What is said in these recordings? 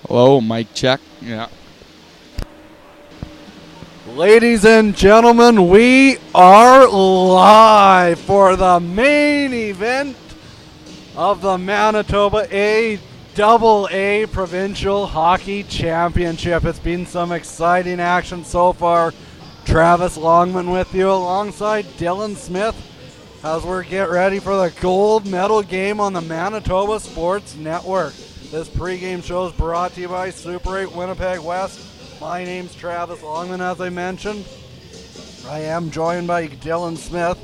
Hello, mic check. Yeah. Ladies and gentlemen, we are live for the main event of the Manitoba AA Provincial Hockey Championship. It's been some exciting action so far. Travis Longman with you alongside Dylan Smith as we get ready for the gold medal game on the Manitoba Sports Network. This pregame show is brought to you by Super 8 Winnipeg West. My name's Travis Longman, as I mentioned. I am joined by Dylan Smith.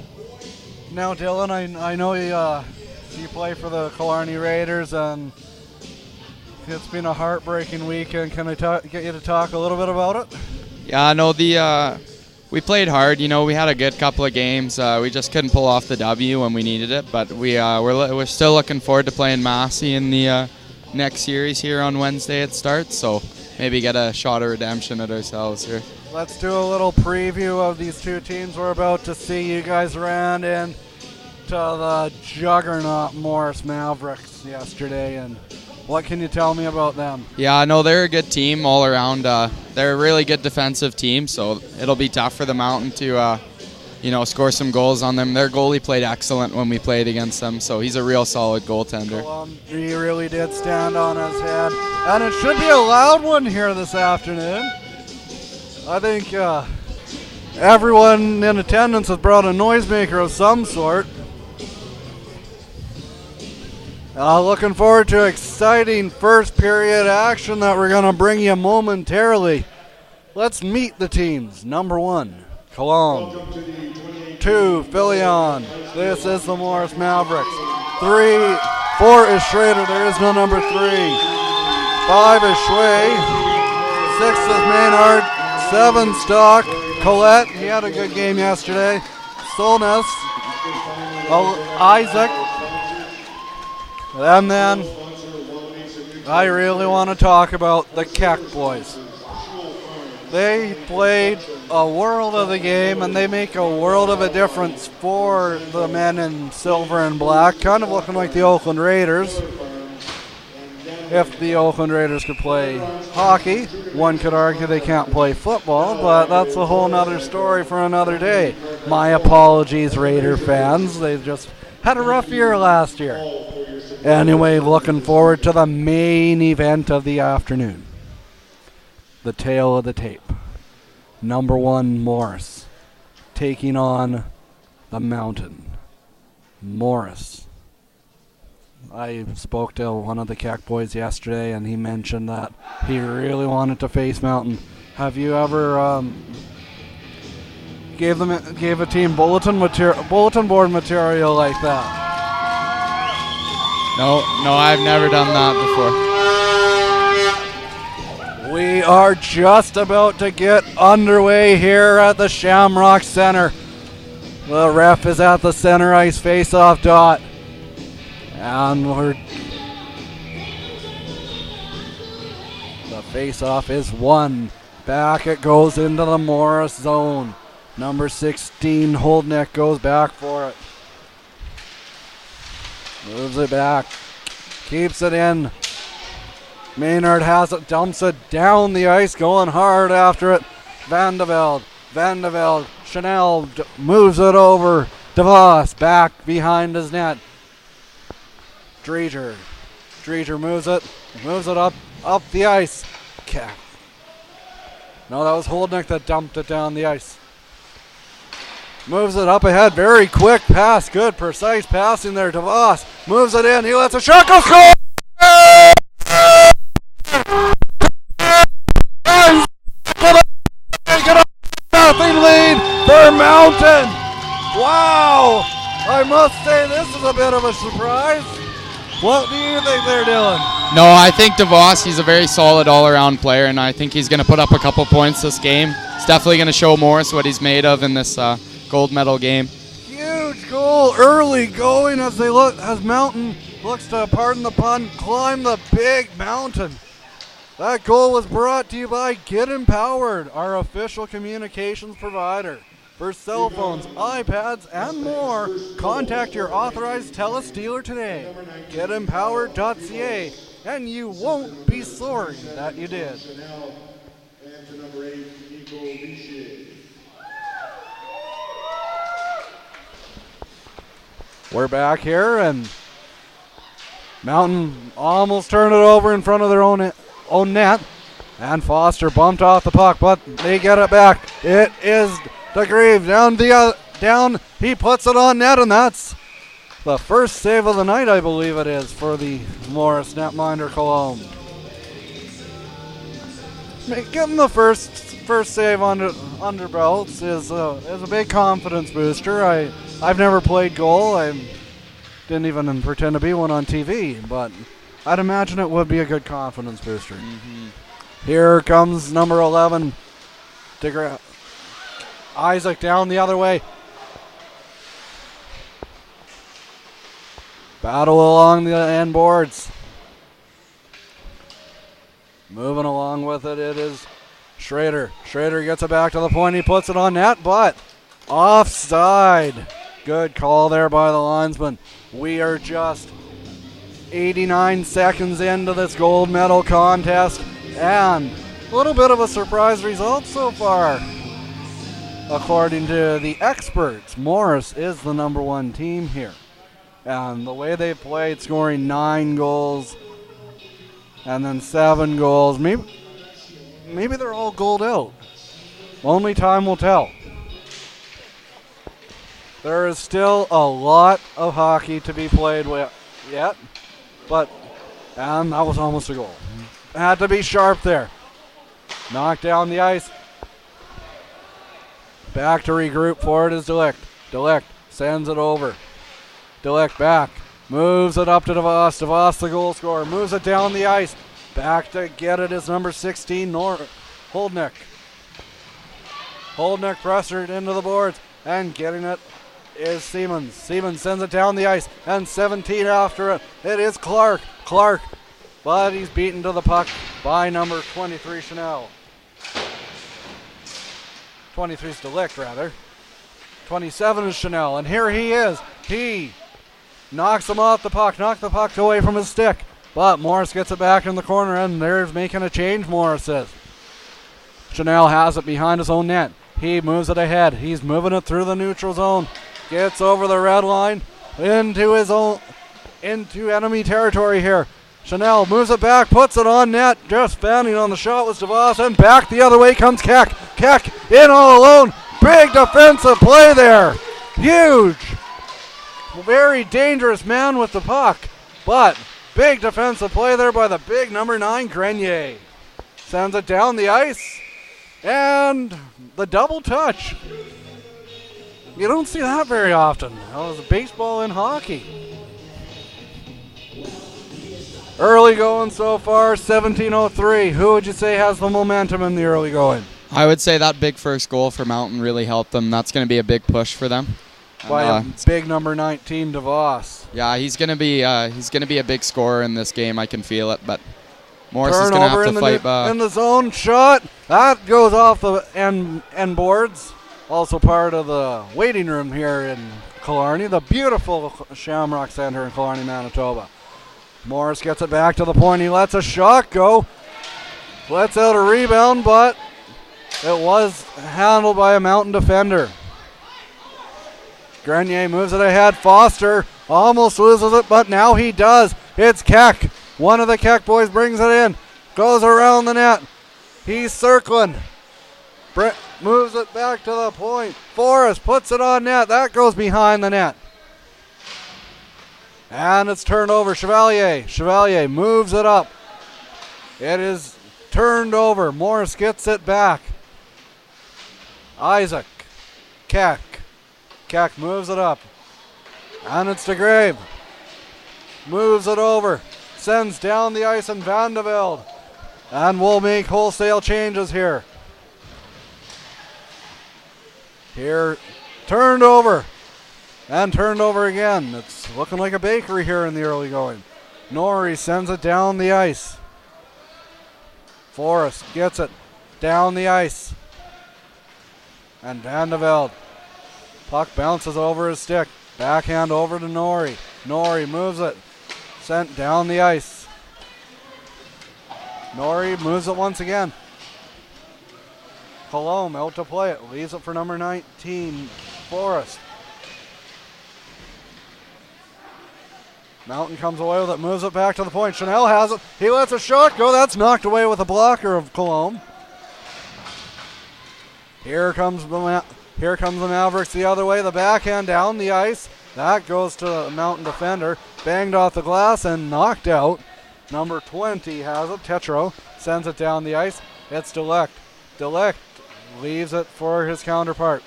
Now, Dylan, I know you play for the Killarney Raiders, and it's been a heartbreaking weekend. Can I get you to talk a little bit about it? Yeah, no, we played hard. You know, we had a good couple of games. We just couldn't pull off the W when we needed it, but we're still looking forward to playing Massey in the next series here on Wednesday it starts, so maybe get a shot of redemption at ourselves here. Let's do a little preview of these two teams we're about to see. You guys ran into the juggernaut Morris Mavericks yesterday, and what can you tell me about them? Yeah, no, they're a good team all around. They're a really good defensive team, so it'll be tough for the Mountain to score some goals on them. Their goalie played excellent when we played against them, so he's a real solid goaltender. He really did stand on his head, and it should be a loud one here this afternoon. I think everyone in attendance has brought a noisemaker of some sort. Looking forward to exciting first period action that we're going to bring you momentarily. Let's meet the teams. Number 1, Cologne. 2, Filion. This is the Morris Mavericks. 4 is Schrader. There is no number 3. 5 is Schway. 6 is Maynard. 7, Stock. Collette, he had a good game yesterday. Solness. Isaac. And then I really want to talk about the Keck boys. They played a world of the game, and they make a world of a difference for the men in silver and black, kind of looking like the Oakland Raiders. If the Oakland Raiders could play hockey, one could argue they can't play football, but that's a whole nother story for another day. My apologies, Raider fans. They just had a rough year last year. Anyway, looking forward to the main event of the afternoon. The tail of the tape. Number 1, Morris, taking on the Mountain. Morris. I spoke to one of the Keck boys yesterday, and he mentioned that he really wanted to face Mountain. Have you ever gave a team bulletin board material like that? No, I've never done that before. We are just about to get underway here at the Shamrock Center. The ref is at the center ice face-off dot. And the face-off is won. Back it goes into the Morris zone. Number 16, Holdneck, goes back for it. Moves it back. Keeps it in. Maynard has it, dumps it down the ice, going hard after it. Vandeveld. Chanel moves it over. DeVos back behind his net. Dreger moves it up the ice. No, that was Holdneck that dumped it down the ice. Moves it up ahead, very quick pass, good precise passing there. DeVos moves it in, he lets a shot go, score! Nothing lead for Mountain. Wow, I must say this is a bit of a surprise. What do you think there, Dylan? No, I think DeVos, he's a very solid all-around player, and I think he's going to put up a couple points this game. It's definitely going to show Morris what he's made of in this gold medal game. Huge goal early going as Mountain looks to, pardon the pun, climb the big mountain. That goal was brought to you by Get Empowered, our official communications provider. For cell phones, iPads, and more, contact your authorized TELUS dealer today. GetEmpowered.ca, and you won't be sorry that you did. We're back here, and Mountain almost turned it over in front of their own net. And Foster bumped off the puck, but they get it back. It is DeGrave down. He puts it on net, and that's the first save of the night, I believe it is, for the Morris netminder Cologne. Getting the first save under belts is a big confidence booster. I've never played goal. I didn't even pretend to be one on TV, but I'd imagine it would be a good confidence booster. Mm-hmm. Here comes number 11, Isaac down the other way. Battle along the end boards. Moving along with it, it is Schrader. Schrader gets it back to the point. He puts it on net, but offside. Good call there by the linesman. We are just 89 seconds into this gold medal contest, and a little bit of a surprise result so far. According to the experts, Morris is the number one team here. And the way they played, scoring 9 goals and then 7 goals, maybe they're all goaled out. Only time will tell. There is still a lot of hockey to be played with yet, and that was almost a goal. Had to be sharp there. Knocked down the ice. Back to regroup for it is Delict. Delict sends it over. Delict back. Moves it up to DeVos. DeVos, the goal scorer. Moves it down the ice. Back to get it is number 16, Holdnick. Holdnick pressured into the boards, and getting it is Siemens. Siemens sends it down the ice, and 17 after it. It is Clark. Clark, but he's beaten to the puck by number 23, Chanel. 23 is Delict, rather. 27 is Chanel, and here he is. He knocks him off the puck, knocked the puck away from his stick, but Morris gets it back in the corner, and there's making a change, Morris says. Chanel has it behind his own net. He moves it ahead. He's moving it through the neutral zone. Gets over the red line into enemy territory here. Chanel moves it back, puts it on net. Just fanning on the shot was DeVos, and back the other way comes Keck. Keck in all alone. Big defensive play there. Huge. Very dangerous man with the puck, but big defensive play there by the big number 9, Grenier. Sends it down the ice, and the double touch. You don't see that very often. That was baseball and hockey. Early going so far, 17:03. Who would you say has the momentum in the early going? I would say that big first goal for Mountain really helped them. That's going to be a big push for them. By a big number 19, DeVos. Yeah, he's gonna be a big scorer in this game. I can feel it, but Morris is gonna have to fight back. In the zone shot, that goes off the end boards. Also part of the waiting room here in Killarney, the beautiful Shamrock Center in Killarney, Manitoba. Morris gets it back to the point. He lets a shot go. Lets out a rebound, but it was handled by a Mountain defender. Grenier moves it ahead. Foster almost loses it, but now he does. It's Keck. One of the Keck boys brings it in. Goes around the net. He's circling. Moves it back to the point. Forrest puts it on net. That goes behind the net. And it's turned over. Chevalier. Chevalier moves it up. It is turned over. Morris gets it back. Isaac. Keck. Keck moves it up. And it's DeGrave. Moves it over. Sends down the ice and Van de Velde. And we'll make wholesale changes here. Here, turned over. And turned over again. It's looking like a bakery here in the early going. Norrie sends it down the ice. Forrest gets it down the ice. And Van de Velde. Puck bounces over his stick. Backhand over to Norrie. Norrie moves it. Sent down the ice. Norrie moves it once again. Colomb out to play it. Leaves it for number 19, Forrest. Mountain comes away with it, moves it back to the point. Chanel has it. He lets a shot go. That's knocked away with a blocker of Colomb. Here comes the Mavericks the other way. The backhand down the ice. That goes to the Mountain defender. Banged off the glass and knocked out. Number 20 has it. Tetro sends it down the ice. It's Delict. Delict leaves it for his counterpart.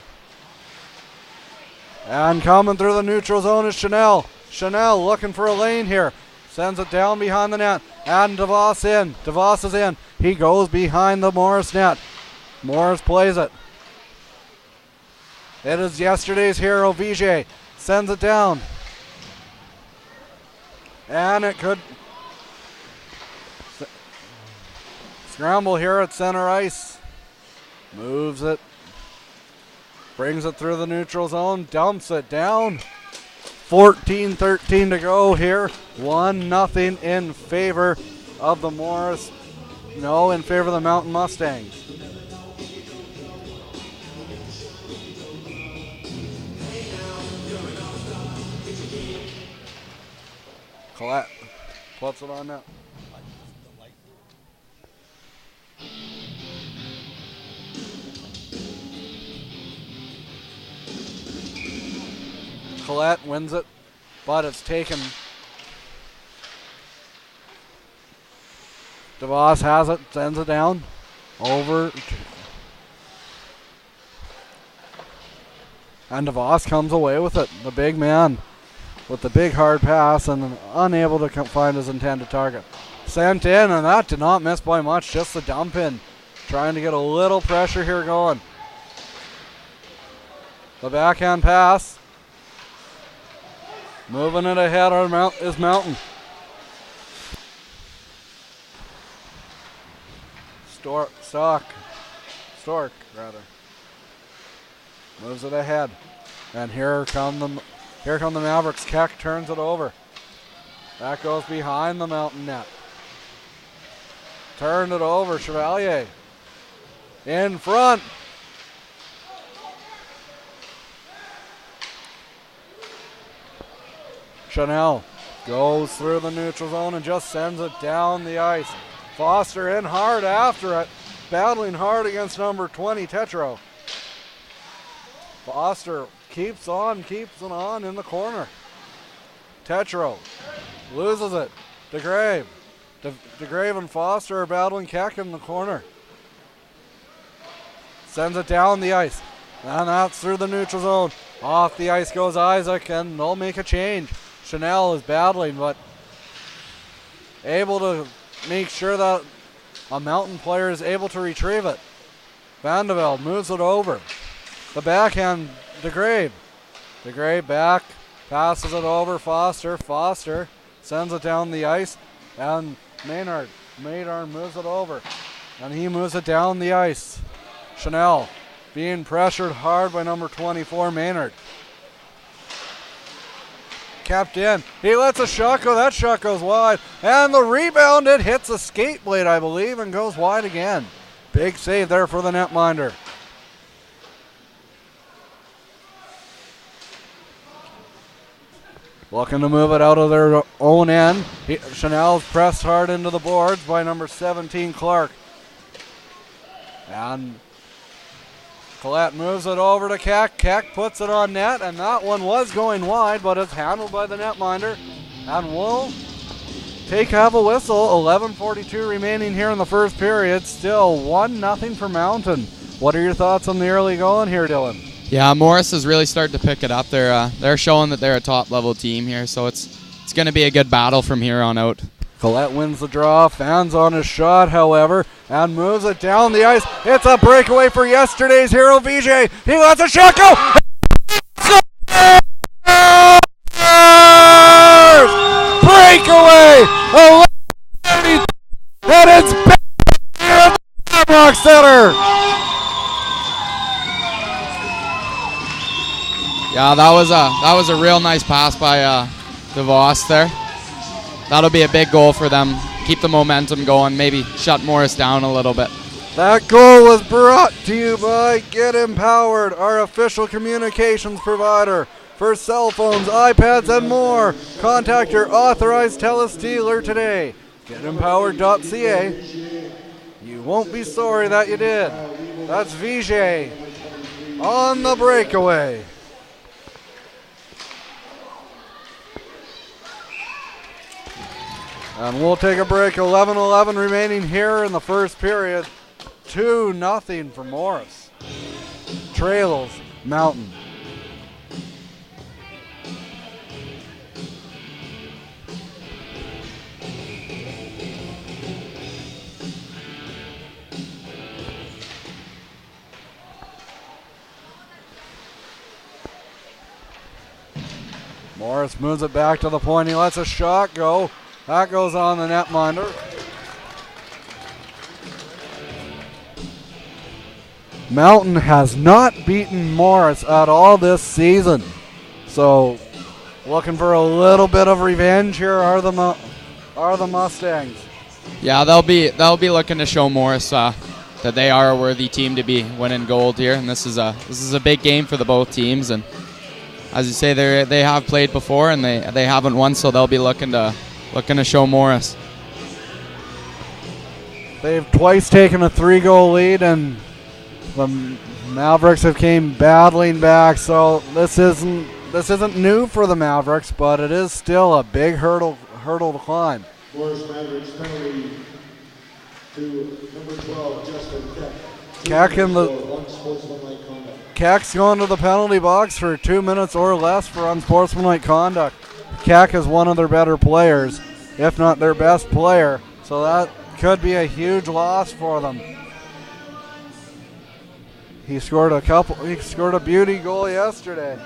And coming through the neutral zone is Chanel. Chanel looking for a lane here. Sends it down behind the net. And DeVos in. DeVos is in. He goes behind the Morris net. Morris plays it. It is yesterday's hero, Vijay. Sends it down. And it could scramble here at center ice. Moves it. Brings it through the neutral zone. Dumps it down. 14-13 to go here. 1-0 in favor of the Morris. No, in favor of the Mountain Mustangs. Collette puts it on net. Collette wins it, but it's taken. DeVos has it, sends it down. Over. And DeVos comes away with it. The big man with the big hard pass and unable to find his intended target. Sent in, and that did not miss by much, just the dump in. Trying to get a little pressure here going. The backhand pass. Moving it ahead is Mountain. Stork, rather. Moves it ahead. And here come the Mavericks. Keck turns it over. That goes behind the Mountain net. Turned it over, Chevalier. In front. Chanel goes through the neutral zone and just sends it down the ice. Foster in hard after it, battling hard against number 20, Tetro. Foster keeps it on in the corner. Tetro loses it. DeGrave. DeGrave and Foster are battling Keck in the corner. Sends it down the ice. And that's through the neutral zone. Off the ice goes Isaac, and they'll make a change. Chanel is battling, but able to make sure that a Mountain player is able to retrieve it. Vandeveld moves it over. The backhand, DeGrave. DeGrave back, passes it over. Foster sends it down the ice, and Maynard moves it over, and he moves it down the ice. Chanel being pressured hard by number 24, Maynard. Kept in. He lets a shot go. That shot goes wide. And the rebound, it hits a skate blade, I believe, and goes wide again. Big save there for the netminder. Looking to move it out of their own end. Chanel's pressed hard into the boards by number 17, Clark. And Collette moves it over to Keck. Keck puts it on net, and that one was going wide, but it's handled by the netminder. And we'll have a whistle. 11:42 remaining here in the first period. Still 1-0 for Mountain. What are your thoughts on the early going here, Dylan? Yeah, Morris is really starting to pick it up. They're showing that they're a top-level team here, so it's going to be a good battle from here on out. Collette wins the draw, fans on his shot, however, and moves it down the ice. It's a breakaway for yesterday's hero, Vijay. He lets a shot go. Breakaway. And it's back here at the Mavericks Center. Yeah, that was a real nice pass by DeVos there. That'll be a big goal for them keep the momentum going, maybe shut Morris down a little bit. That goal was brought to you by Get Empowered, our official communications provider for cell phones, iPads, and more. Contact your authorized TELUS dealer today. GetEmpowered.ca. You won't be sorry that you did. That's Vijay on the breakaway. And we'll take a break. 11-11 remaining here in the first period. 2-0 for Morris. Trails Mountain. Morris moves it back to the point. He lets a shot go. That goes on the netminder. Mountain has not beaten Morris at all this season. So looking for a little bit of revenge here are the Mustangs. Yeah, they'll be looking to show Morris that they are a worthy team to be winning gold here, and this is a big game for the both teams. And as you say, they have played before and they haven't won, so they'll be looking to show Morris. They've twice taken a 3-goal lead, and the Mavericks have came battling back. So this isn't new for the Mavericks, but it is still a big hurdle to climb. Morris Mavericks penalty to number 12, Justin Keck. Keck's going to the penalty box for 2 minutes or less for unsportsmanlike conduct. Keck is one of their better players, if not their best player, so that could be a huge loss for them. He scored a beauty goal yesterday.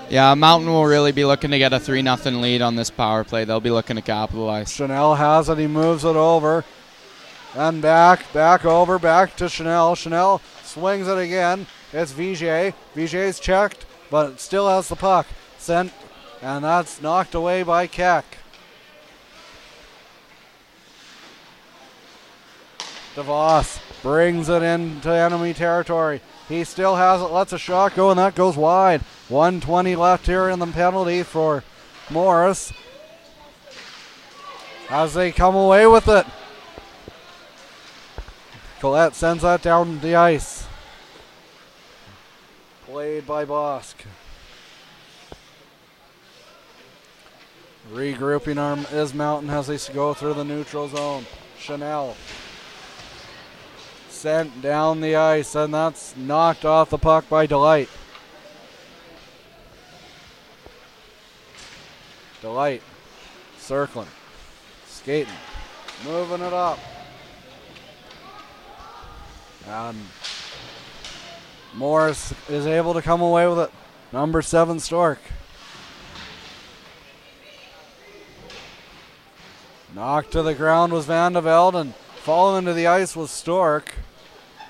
Yeah, Mountain will really be looking to get a 3-0 lead on this power play. They'll be looking to capitalize. Chanel has it. He moves it over. And back to Chanel. Chanel swings it again. It's Vijay. Vijay's checked, but it still has the puck. Sent, and that's knocked away by Keck. DeVos brings it into enemy territory. He still has it, lets a shot go, and that goes wide. 1:20 left here in the penalty for Morris as they come away with it. Collette sends that down the ice. Played by Bosk. Regrouping is Mountain as they go through the neutral zone. Chanel sent down the ice, and that's knocked off the puck by Delight. Delight circling, skating, moving it up. And Morris is able to come away with it. Number 7, Stork. Knocked to the ground was Van de Velde, and falling into the ice was Stork.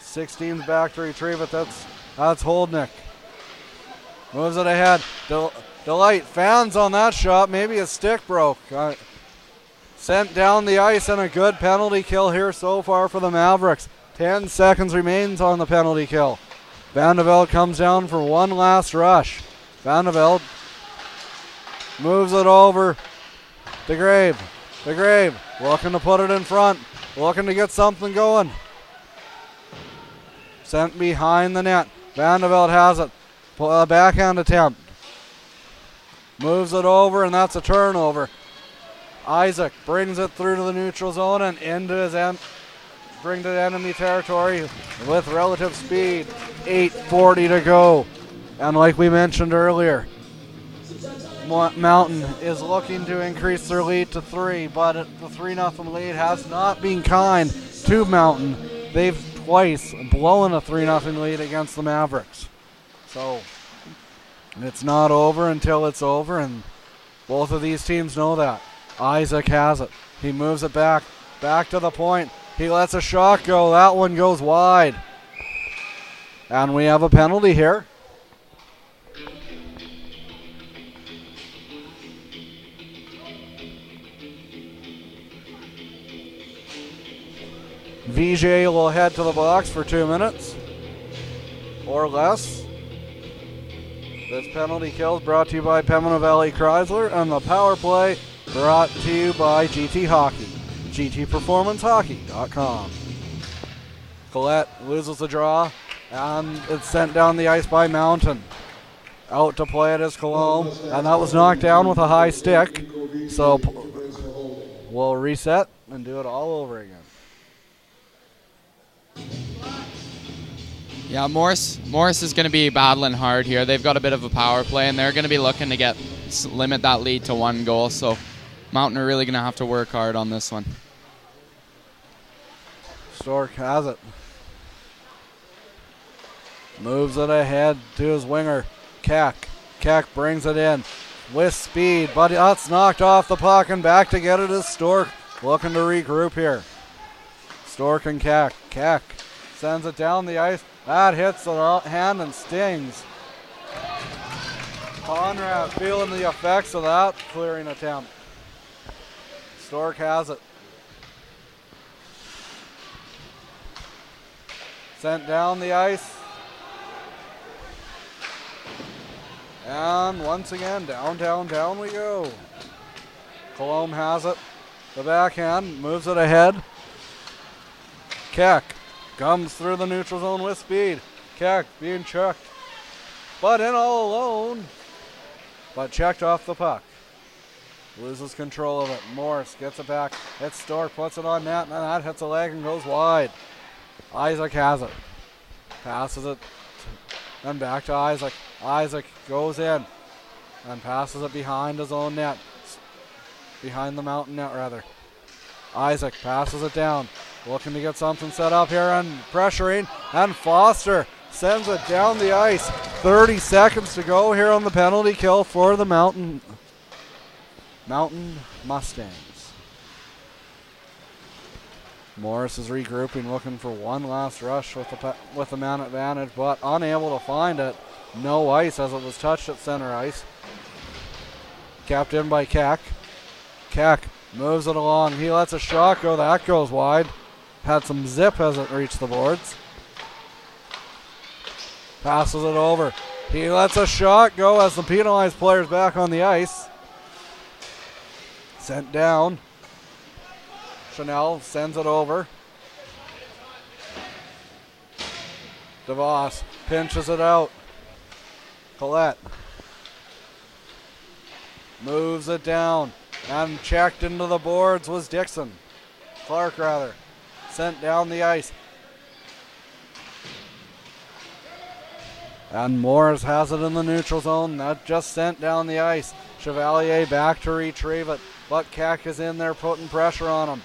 16's back to retrieve it. That's Holdnick. Moves it ahead. Delight fans on that shot. Maybe a stick broke. Sent down the ice, and a good penalty kill here so far for the Mavericks. 10 seconds remains on the penalty kill. Van de Velde comes down for one last rush. Van de Velde moves it over to Grave. Looking to put it in front. Looking to get something going. Sent behind the net. Van de Velde has it. A backhand attempt. Moves it over, and that's a turnover. Isaac brings it through to the neutral zone and into his bring to enemy territory with relative speed. 8:40 to go. And like we mentioned earlier, Mountain is looking to increase their lead to 3, but the 3-0 lead has not been kind to Mountain. They've twice blown a 3-0 lead against the Mavericks. So it's not over until it's over, and both of these teams know that. Isaac has it. He moves it back to the point. He lets a shot go. That one goes wide. And we have a penalty here. VJ will head to the box for 2 minutes or less. This penalty kill is brought to you by Pembina Valley Chrysler, and the power play brought to you by GT Hockey, GTPerformanceHockey.com. Colette loses the draw, and it's sent down the ice by Mountain. Out to play it is Cologne, and that was knocked down with a high stick. So we'll reset and do it all over again. Yeah, Morris is going to be battling hard here. They've got a bit of a power play, and they're going to be looking to limit that lead to 1 goal. So Mountain are really going to have to work hard on this one. Stork has it. Moves it ahead to his winger, Keck. Keck brings it in with speed, but that's knocked off the puck, and back to get it is Stork, looking to regroup here. Stork and Keck. Keck sends it down the ice. That hits the hand and stings. Conrad feeling the effects of that clearing attempt. Stork has it. Sent down the ice. And once again, down, down, down we go. Cologne has it. The backhand moves it ahead. Keck comes through the neutral zone with speed. Keck being checked, but in all alone, but checked off the puck. Loses control of it. Morris gets it back. It's Stork, puts it on net, and that hits a leg and goes wide. Isaac has it. Passes it, then back to Isaac. Isaac goes in and passes it behind his own net. Behind the Mountain net, rather. Isaac passes it down. Looking to get something set up here and pressuring. And Foster sends it down the ice. 30 seconds to go here on the penalty kill for the Mountain Mustangs. Morris is regrouping, looking for one last rush with the man advantage, but unable to find it. No ice as it was touched at center ice. Capped in by Keck. Keck moves it along. He lets a shot go. That goes wide. Had some zip as it reached the boards. Passes it over. He lets a shot go as the penalized player's back on the ice. Sent down. Chanel sends it over. DeVos pinches it out. Collette moves it down, and checked into the boards was Dixon. Clark, rather. Sent down the ice. And Morris has it in the neutral zone. That just sent down the ice. Chevalier back to retrieve it, but Keck is in there putting pressure on him.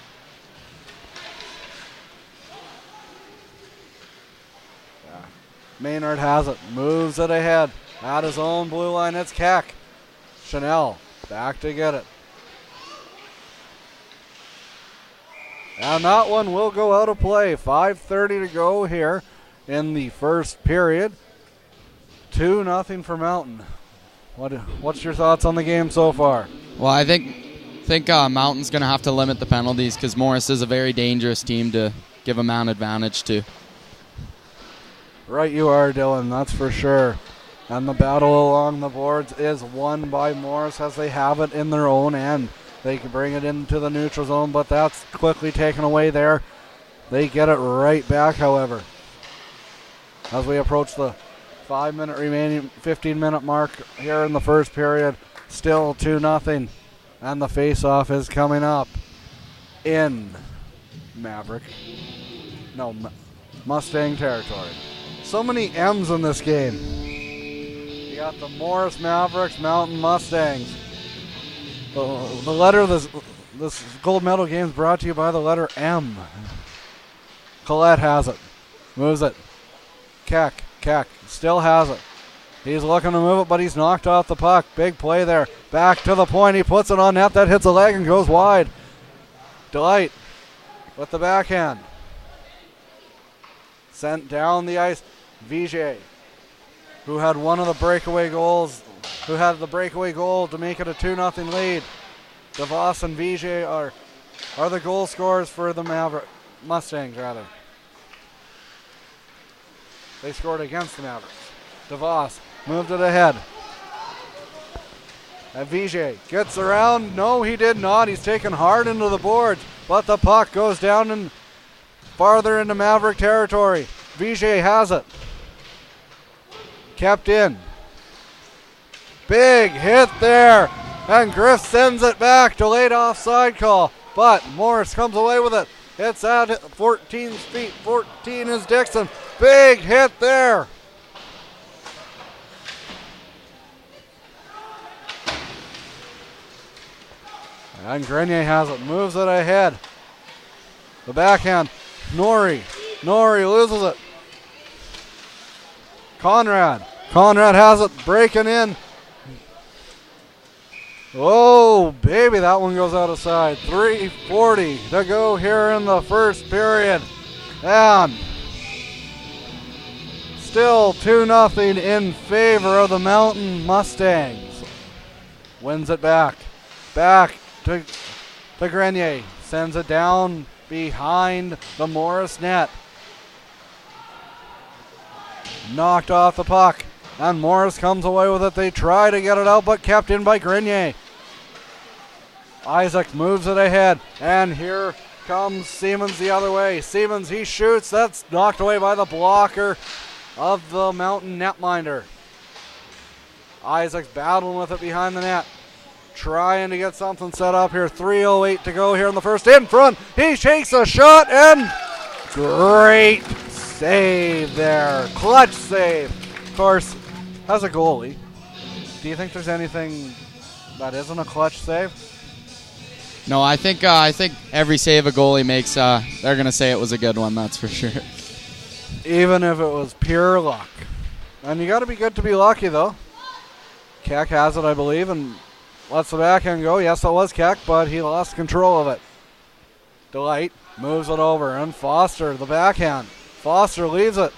Maynard has it, moves it ahead. At his own blue line, it's Keck. Chanel back to get it. And that one will go out of play. 5:30 to go here in the first period. 2-0 for Mountain. What's your thoughts on the game so far? Well, I think Mountain's going to have to limit the penalties because Morris is a very dangerous team to give a man advantage to. Right you are, Dylan, that's for sure. And the battle along the boards is won by Morris as they have it in their own end. They can bring it into the neutral zone, but that's quickly taken away there. They get it right back, however. As we approach the 5-minute remaining, 15-minute mark here in the first period, still 2-0. And the face-off is coming up in Mustang territory. So many M's in this game. You got the Morris Mavericks, Mountain Mustangs. The letter of this gold medal game is brought to you by the letter M. Collette has it. Moves it. Keck still has it. He's looking to move it, but he's knocked off the puck. Big play there. Back to the point. He puts it on net. That hits a leg and goes wide. Delight with the backhand. Sent down the ice. Vijay, who had one of the breakaway goals, who had the breakaway goal to make it a 2-0 lead. DeVos and Vijay are the goal scorers for the Mustangs, rather. They scored against the Mavericks. DeVos moved it ahead. Vijay gets around. No, he did not. He's taken hard into the boards, but the puck goes down and farther into Maverick territory. Vijay has it. Kept in. Big hit there, and Griff sends it back. Delayed offside call, but Morris comes away with it. It's at 14 feet. 14 is Dixon. Big hit there. And Grenier has it, moves it ahead. The backhand, Nori loses it. Conrad has it, breaking in. Oh, baby, that one goes out of side. 3:40 to go here in the first period. And still 2-0 in favor of the Mountain Mustangs. Wins it back to Grenier. Sends it down behind the Morris net. Knocked off the puck, and Morris comes away with it. They try to get it out, but kept in by Grenier. Isaac moves it ahead, and here comes Siemens the other way. Siemens, he shoots. That's knocked away by the blocker of the Mountain netminder. Isaac's battling with it behind the net, trying to get something set up here. 3:08 to go here in the first. In front, he takes a shot, and great save there. Clutch save. Of course, as a goalie, do you think there's anything that isn't a clutch save? No, I think every save a goalie makes, they're going to say it was a good one, that's for sure. Even if it was pure luck. And you got to be good to be lucky, though. Keck has it, I believe, and lets the backhand go. Yes, that was Keck, but he lost control of it. Delight moves it over, and Foster, the backhand. Foster leaves it.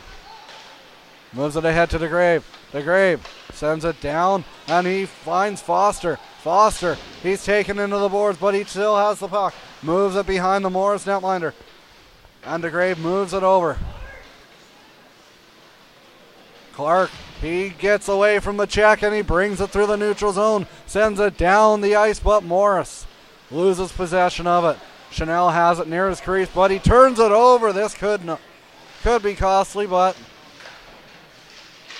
Moves it ahead to DeGrave. DeGrave sends it down, and he finds Foster. Foster, he's taken into the boards, but he still has the puck. Moves it behind the Morris netminder. And DeGrave moves it over. Clark, he gets away from the check, and he brings it through the neutral zone. Sends it down the ice, but Morris loses possession of it. Chanel has it near his crease, but he turns it over. This could be costly, but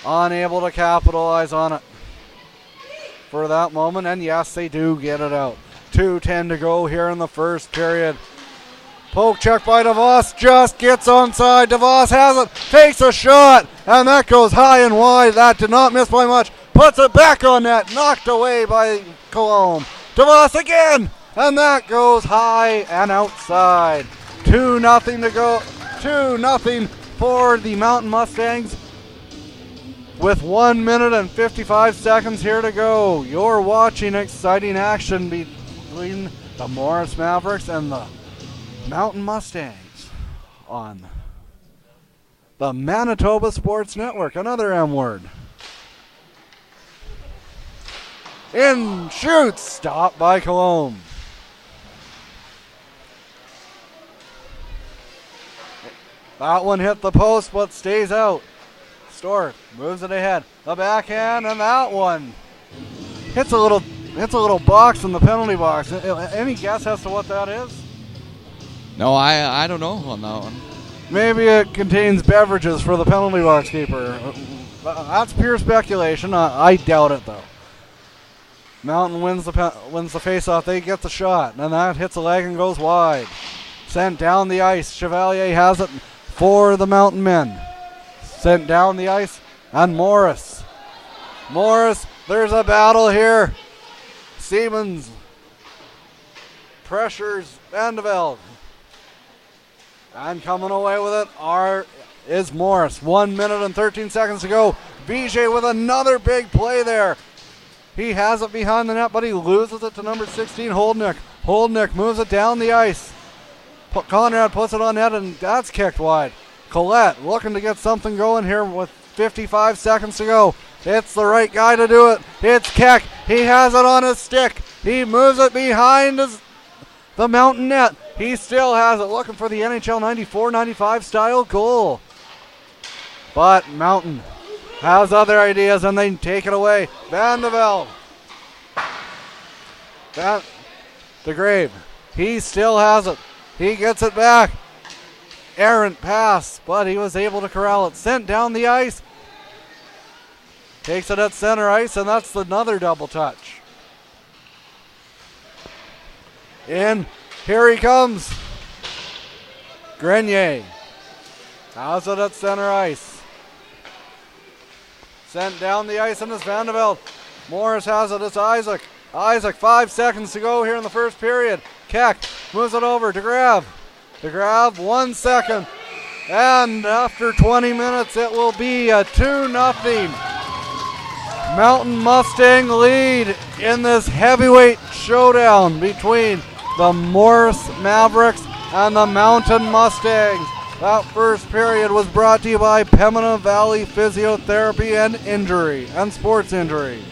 unable to capitalize on it for that moment. And yes, they do get it out. 2:10 to go here in the first period. Poke check by DeVos, just gets onside. DeVos has it, takes a shot, and that goes high and wide. That did not miss by much. Puts it back on net, knocked away by Cologne. DeVos again, and that goes high and outside. 2-0 to go. 2-0 for the Mountain Mustangs with 1 minute and 55 seconds here to go. You're watching exciting action between the Morris Mavericks and the Mountain Mustangs on the Manitoba Sports Network. Another M word. In shoots, stopped by Cologne. That one hit the post but stays out. Stork moves it ahead. The backhand, and that one hits a little box in the penalty box. Any guess as to what that is? No, I don't know on that one. Maybe it contains beverages for the penalty box keeper. That's pure speculation. I doubt it, though. Mountain wins the face-off. They get the shot, and that hits a leg and goes wide. Sent down the ice. Chevalier has it for the Mountain men. Sent down the ice, and Morris. There's a battle here. Siemens pressures Vandeveld. And coming away with it is Morris. 1 minute and 13 seconds to go. Vijay with another big play there. He has it behind the net, but he loses it to number 16, Holdnick. Holdnick moves it down the ice. Conrad puts it on net, and that's kicked wide. Collette looking to get something going here with 55 seconds to go. It's the right guy to do it. It's Keck. He has it on his stick. He moves it behind the Mountain net. He still has it, looking for the NHL 94-95 style goal. But Mountain has other ideas, and they take it away. Van de Velde. De Grave. He still has it. He gets it back. Errant pass, but he was able to corral it. Sent down the ice. Takes it at center ice, and that's another double touch. In. Here he comes. Grenier. Has it at center ice. Sent down the ice, and it's Van de Velde. Morris has it. It's Isaac. Isaac, 5 seconds to go here in the first period. Keck moves it over to Grab. To Grab, 1 second. And after 20 minutes, it will be a 2-0 Mountain Mustang lead in this heavyweight showdown between the Morris Mavericks and the Mountain Mustangs. That first period was brought to you by Pembina Valley Physiotherapy and Sports Injury.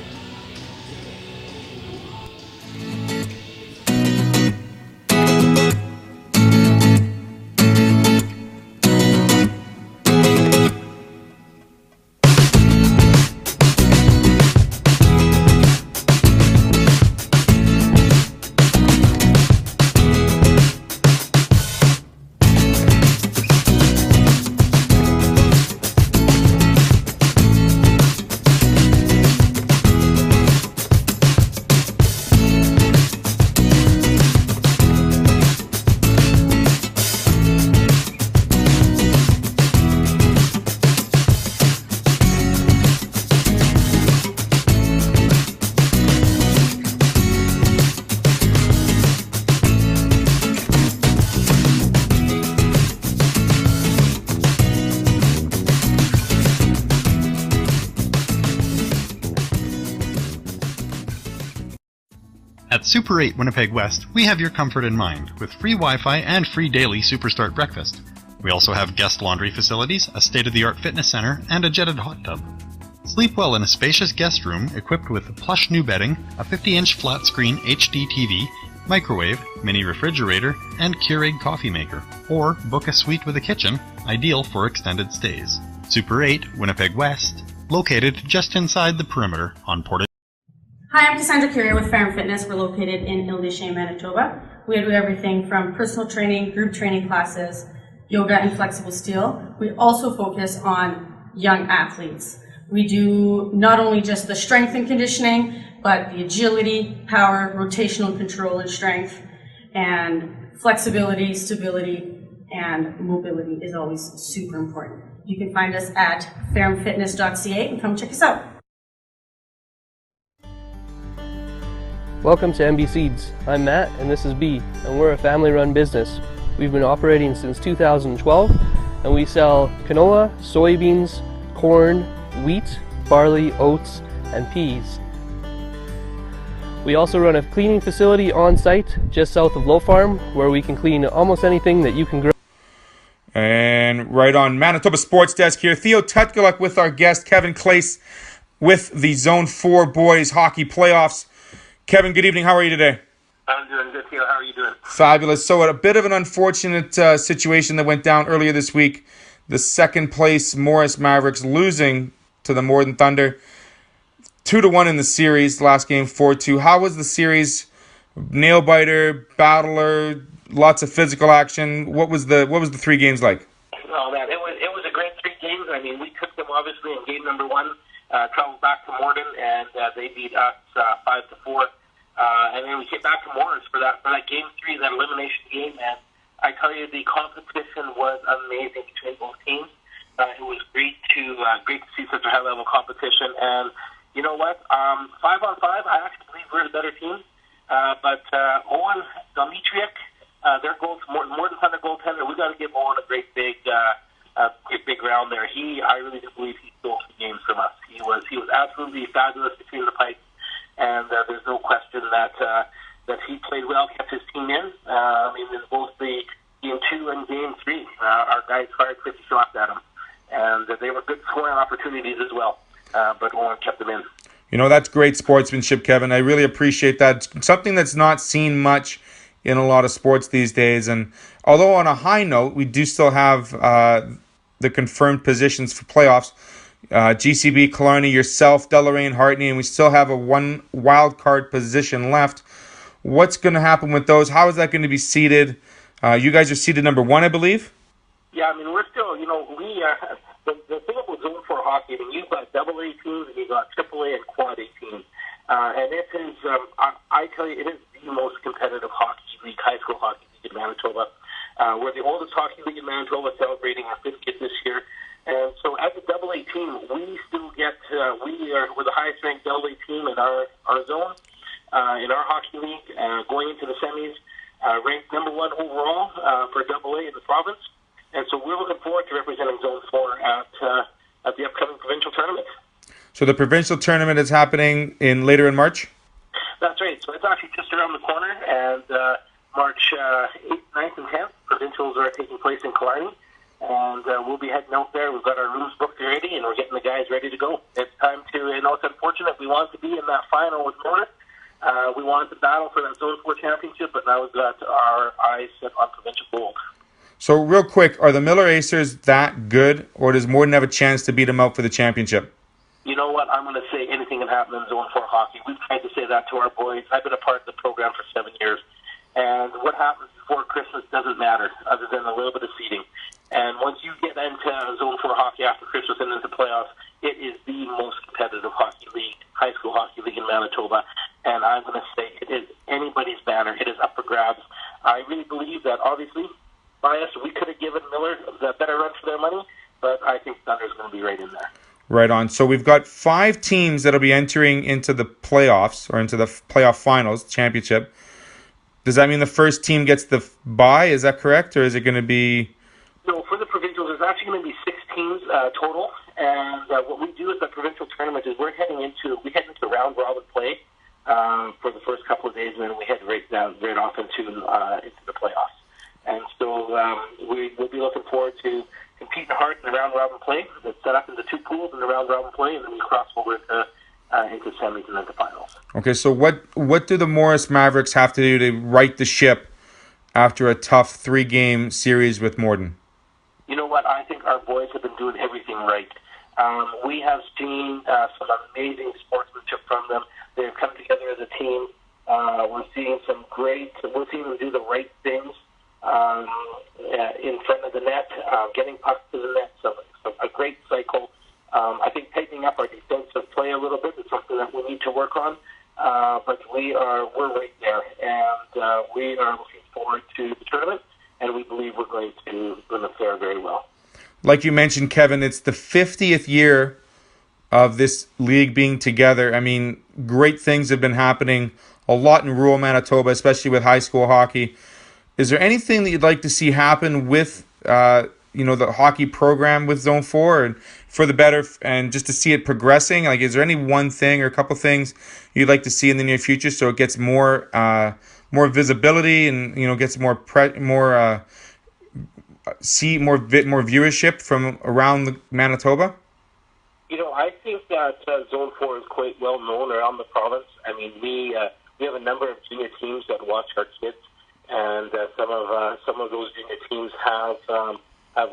At Super 8 Winnipeg West, we have your comfort in mind, with free Wi-Fi and free daily Superstart breakfast. We also have guest laundry facilities, a state-of-the-art fitness center, and a jetted hot tub. Sleep well in a spacious guest room equipped with plush new bedding, a 50-inch flat-screen HD TV, microwave, mini refrigerator, and Keurig coffee maker. Or book a suite with a kitchen, ideal for extended stays. Super 8 Winnipeg West, located just inside the perimeter on Portage. Hi, I'm Cassandra Curie with Farm Fitness. We're located in Ile-des-Chênes, Manitoba. We do everything from personal training, group training classes, yoga, and flexible steel. We also focus on young athletes. We do not only just the strength and conditioning, but the agility, power, rotational control and strength, and flexibility, stability, and mobility is always super important. You can find us at farmfitness.ca and come check us out. Welcome to MB Seeds. I'm Matt and this is B, and we're a family-run business. We've been operating since 2012 and we sell canola, soybeans, corn, wheat, barley, oats, and peas. We also run a cleaning facility on site just south of Low Farm where we can clean almost anything that you can grow. And right on Manitoba Sports Desk here, Theo Tutkuluk with our guest Kevin Clace with the Zone 4 Boys Hockey Playoffs. Kevin, good evening. How are you today? I'm doing good, Theo. How are you doing? Fabulous. So a bit of an unfortunate situation that went down earlier this week. The second place Morris Mavericks losing to the Morden Thunder. 2-1 in the series. Last game 4-2. How was the series? Nail biter, battler, lots of physical action. What was the 3 games like? Oh man, it was a great 3 games. I mean, we took them obviously in game number 1. Traveled back to Morden and they beat us 5-4. And then we came back to Morris for that game 3, that elimination game. And I tell you, the competition was amazing between both teams. It was great to see such a high level competition. And you know what? 5-on-5, I actually believe we're the better team. But Owen Dimitriuk, their Morden Thunder goaltender, we got to give Owen a great big round there. I really do believe he stole the games from us. He was absolutely fabulous between the pipes. And there's no question that he played well, kept his team in. I mean, in both the game 2 and game 3, our guys fired 50 shots at him. And they were good scoring opportunities as well. But Owen kept them in. You know, that's great sportsmanship, Kevin. I really appreciate that. Something that's not seen much in a lot of sports these days. And although on a high note, we do still have the confirmed positions for playoffs. GCB, Killarney, yourself, Deloraine, Hartney, and we still have a one wild card position left. What's going to happen with those? How is that going to be seeded? You guys are seeded number 1, I believe. Yeah, I mean, we're still, the thing about Zone 4 hockey, I mean, you've got AA teams and you've got AAA and Quad A teams. And it is, I tell you, it is the most competitive hockey league, high school hockey league in Manitoba. We're the oldest hockey league in Manitoba, celebrating our 50th this year. And so as a AA team, we still get, we're the highest ranked AA team in our zone, in our hockey league, going into the semis, ranked number 1 overall for AA in the province. And so we're looking forward to representing Zone 4 at the upcoming provincial tournament. So the provincial tournament is happening later in March? That's right. So it's actually just around the corner, and March 8th, 9th, and 10th, provincials are taking place in Killarney. And we'll be heading out there. We've got our rooms booked already, and we're getting the guys ready to go. It's time to, it's unfortunate we want to be in that final with Mona. We wanted to battle for that Zone 4 championship, but now we've got our eyes set on provincial gold. So real quick, are the Miller Acers that good, or does Morden have a chance to beat them out for the championship? You know what? I'm going to say anything can happen in Zone 4 hockey. We've tried to say that to our boys. I've been a part of the program for 7 years. And what happens before Christmas doesn't matter, other than a little bit of seeding. And once you get into Zone 4 hockey after Christmas and into playoffs, it is the most competitive hockey league, high school hockey league in Manitoba. And I'm going to say it is anybody's banner. It is up for grabs. I really believe that, obviously, by us, we could have given Miller the better run for their money, but I think Thunder's going to be right in there. Right on. So we've got 5 teams that will be entering into the playoffs, or into the playoff finals, championship. Does that mean the first team gets the bye? Is that correct, or is it going to be... No, for the provincials, there's actually going to be 6 teams total. And what we do at the provincial tournament is we head into round robin play for the first couple of days, and then we head right off into the playoffs. And so we'll be looking forward to competing hard in the round robin play. It's set up into 2 pools in the round robin play, and then we cross over into semis and then the finals. Okay, so what do the Morris Mavericks have to do to right the ship after a tough 3-game series with Morden? You know what? I think our boys have been doing everything right. We have seen some amazing sportsmanship from them. They've come together as a team. We're seeing them do the right things in front of the net, getting pucks to the net. So a great cycle. I think tightening up our defensive play a little bit is something that we need to work on. But we're right there, and we are looking forward to the tournament, and we believe we're going to fare very well. Like you mentioned, Kevin, it's the 50th year of this league being together. I mean, great things have been happening a lot in rural Manitoba, especially with high school hockey. Is there anything that you'd like to see happen with the hockey program with Zone 4 and for the better, and just to see it progressing? Like, is there any one thing or a couple things you'd like to see in the near future so it gets more visibility and gets more viewership from around Manitoba? I think that Zone 4 is quite well known around the province. I mean, we have a number of junior teams that watch our kids, and some of those junior teams have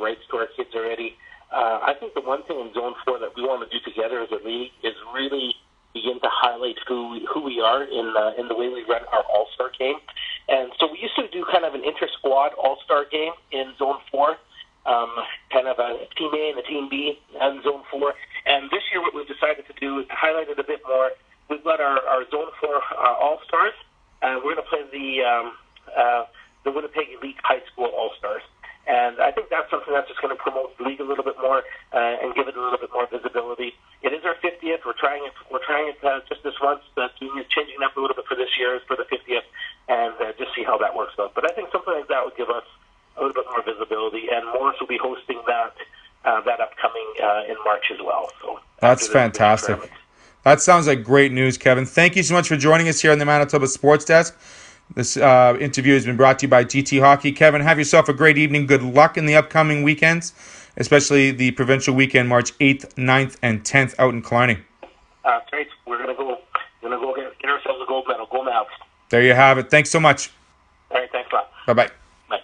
rights to our kids already. I think the one thing in Zone 4 that we want to do together as a league is really begin to highlight who we are in the way we run our All-Star game. And so we used to do kind of an inter-squad All-Star game in Zone 4, kind of a Team A and a Team B in Zone 4. And this year what we've decided to do is to highlight it a bit more. We've got our Zone 4 All-Stars, and we're going to play the Winnipeg Elite High School All-Stars. And I think that's something that's just going to promote the league a little bit more and give it a little bit more visibility. It is our 50th. We're trying it just this once. Changing up a little bit for this year for the 50th, and just see how that works out. But I think something like that would give us a little bit more visibility, and Morris will be hosting that upcoming in March as well. So that's fantastic. That sounds like great news, Kevin. Thank you so much for joining us here on the Manitoba Sports Desk. This interview has been brought to you by GT Hockey. Kevin, have yourself a great evening. Good luck in the upcoming weekends, especially the provincial weekend, March 8th, 9th, and 10th out in Killarney. Great. We're going to go get ourselves a gold medal. Go Mavs. There you have it. Thanks so much. All right. Bye-bye. Bye.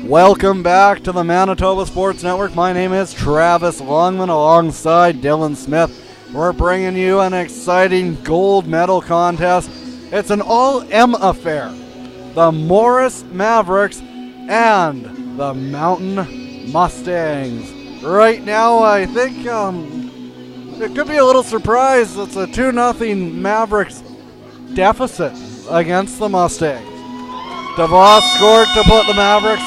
Welcome back to the Manitoba Sports Network. My name is Travis Longman alongside Dylan Smith. We're bringing you an exciting gold medal contest. It's an all-M affair. The Morris Mavericks and the Mountain Mustangs. Right now, I think it could be a little surprise. It's a 2-0 Mavericks deficit against the Mustangs. DeVos scored to put the Mavericks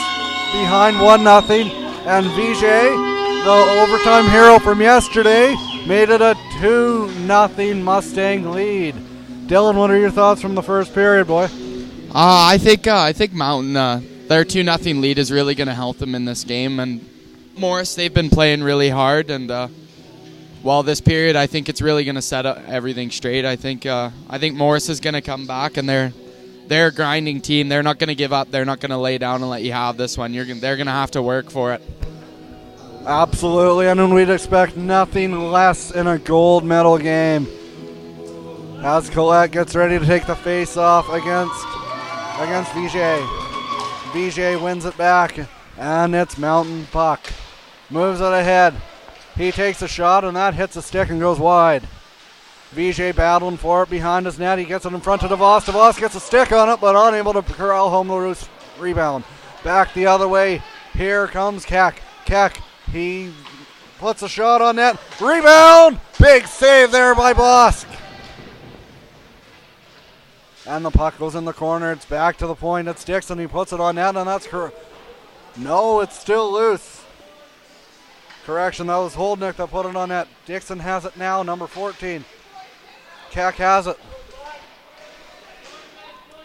behind 1-0, and Vijay, the overtime hero from yesterday, made it a 2-0 Mustang lead. Dylan, what are your thoughts from the first period, boy? I think Mountain, their 2-0 lead is really going to help them in this game, and Morris, they've been playing really hard, and this period, I think it's really going to set up everything straight. I think Morris is going to come back, and they're a grinding team. They're not going to give up. They're not going to lay down and let you have this one. They're going to have to work for it. Absolutely, and we'd expect nothing less in a gold medal game. As Colette gets ready to take the face-off against Vijay. Vijay wins it back, and it's Mountain puck. Moves it ahead. He takes a shot, and that hits a stick and goes wide. Vijay battling for it behind his net. He gets it in front of DeVos. DeVos gets a stick on it, but unable to corral home the rebound. Back the other way. Here comes Keck. Keck, he puts a shot on net. Rebound! Big save there by Bosk. And the puck goes in the corner. It's back to the point. It's Dixon. He puts it on net, and that's correct. No, it's still loose. Correction, that was Holdnick that put it on net. Dixon has it now, number 14. Keck has it.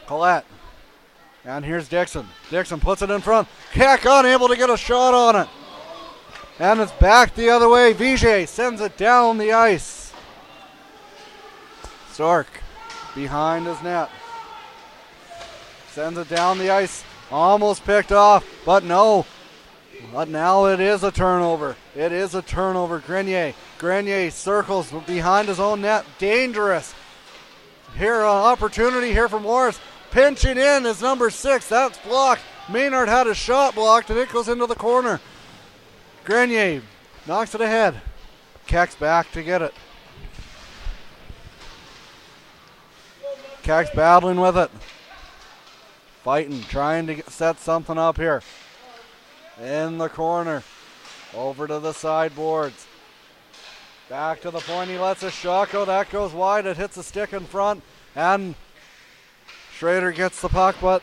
Colette. And here's Dixon. Dixon puts it in front. Keck unable to get a shot on it. And it's back the other way. Vijay sends it down the ice. Stork behind his net. Sends it down the ice. Almost picked off, but no. But now it is a turnover. It is a turnover. Grenier circles behind his own net. Dangerous. Here, an opportunity here for Morris. Pinching in is number 6. That's blocked. Maynard had a shot blocked, and it goes into the corner. Grenier Knocks it ahead. Keck's back to get it. Keck's battling with it. Fighting, trying to set something up here. In the corner. Over to the sideboards. Back to the point. He lets a shot go. That goes wide. It hits a stick in front. And Schrader gets the puck, but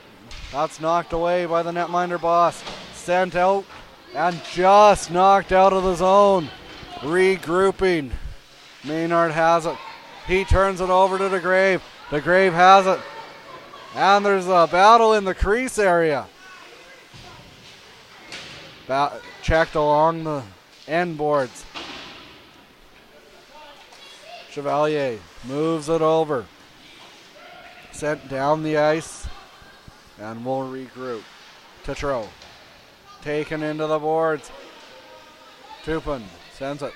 that's knocked away by the netminder Boss. Sent out and just knocked out of the zone. Regrouping. Maynard has it. He turns it over to DeGrave. DeGrave has it. And there's a battle in the crease area. Checked along the end boards. Chevalier moves it over. Sent down the ice. And we'll regroup. Tetreault taken into the boards. Tupin sends it.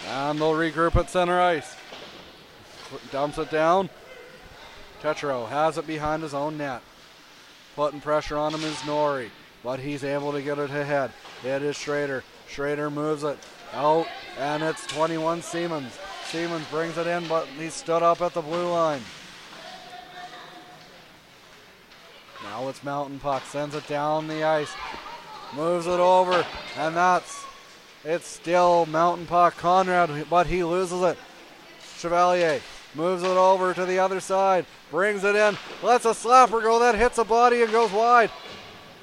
And they'll regroup at center ice. Dumps it down. Tetreault has it behind his own net. Putting pressure on him is Norrie, but he's able to get it ahead. It is Schrader. Schrader moves it out, and it's 21 Siemens. Siemens brings it in, but he stood up at the blue line. Now it's Mountain Puck. Sends it down the ice. Moves it over, and it's still Mountain Puck. Conrad, but he loses it. Chevalier moves it over to the other side. Brings it in. Lets a slapper go. That hits a body and goes wide.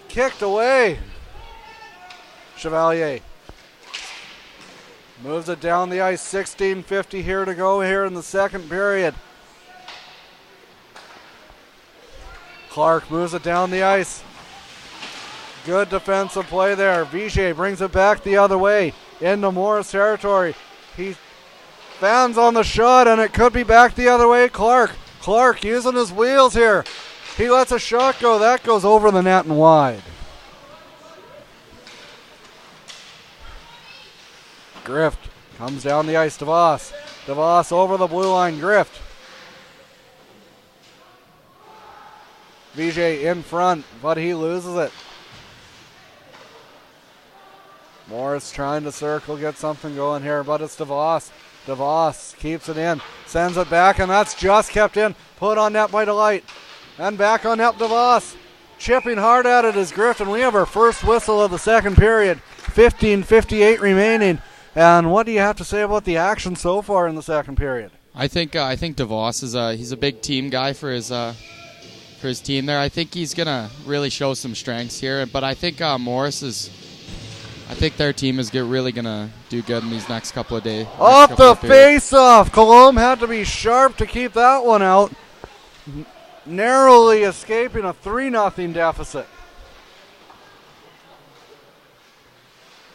Kicked away. Chevalier moves it down the ice. 16:50 here to go here in the second period. Clark moves it down the ice. Good defensive play there. Vigier brings it back the other way into Morris territory. He fans on the shot, and it could be back the other way. Clark using his wheels here. He lets a shot go. That goes over the net and wide. Grift comes down the ice. DeVos over the blue line. Grift. Vigier in front, but he loses it. Morris trying to circle, get something going here, but it's DeVos. DeVos keeps it in, sends it back, and that's just kept in. Put on net by Delight. And back on net, DeVos. Chipping hard at it is Griffin. We have our first whistle of the second period. 15:58 remaining. And what do you have to say about the action so far in the second period? I think DeVos he's a big team guy for his team there. I think he's gonna really show some strengths here. But I think I think their team is really going to do good in these next couple of days. Off the face-off. Colombe had to be sharp to keep that one out. Narrowly escaping a 3-0 deficit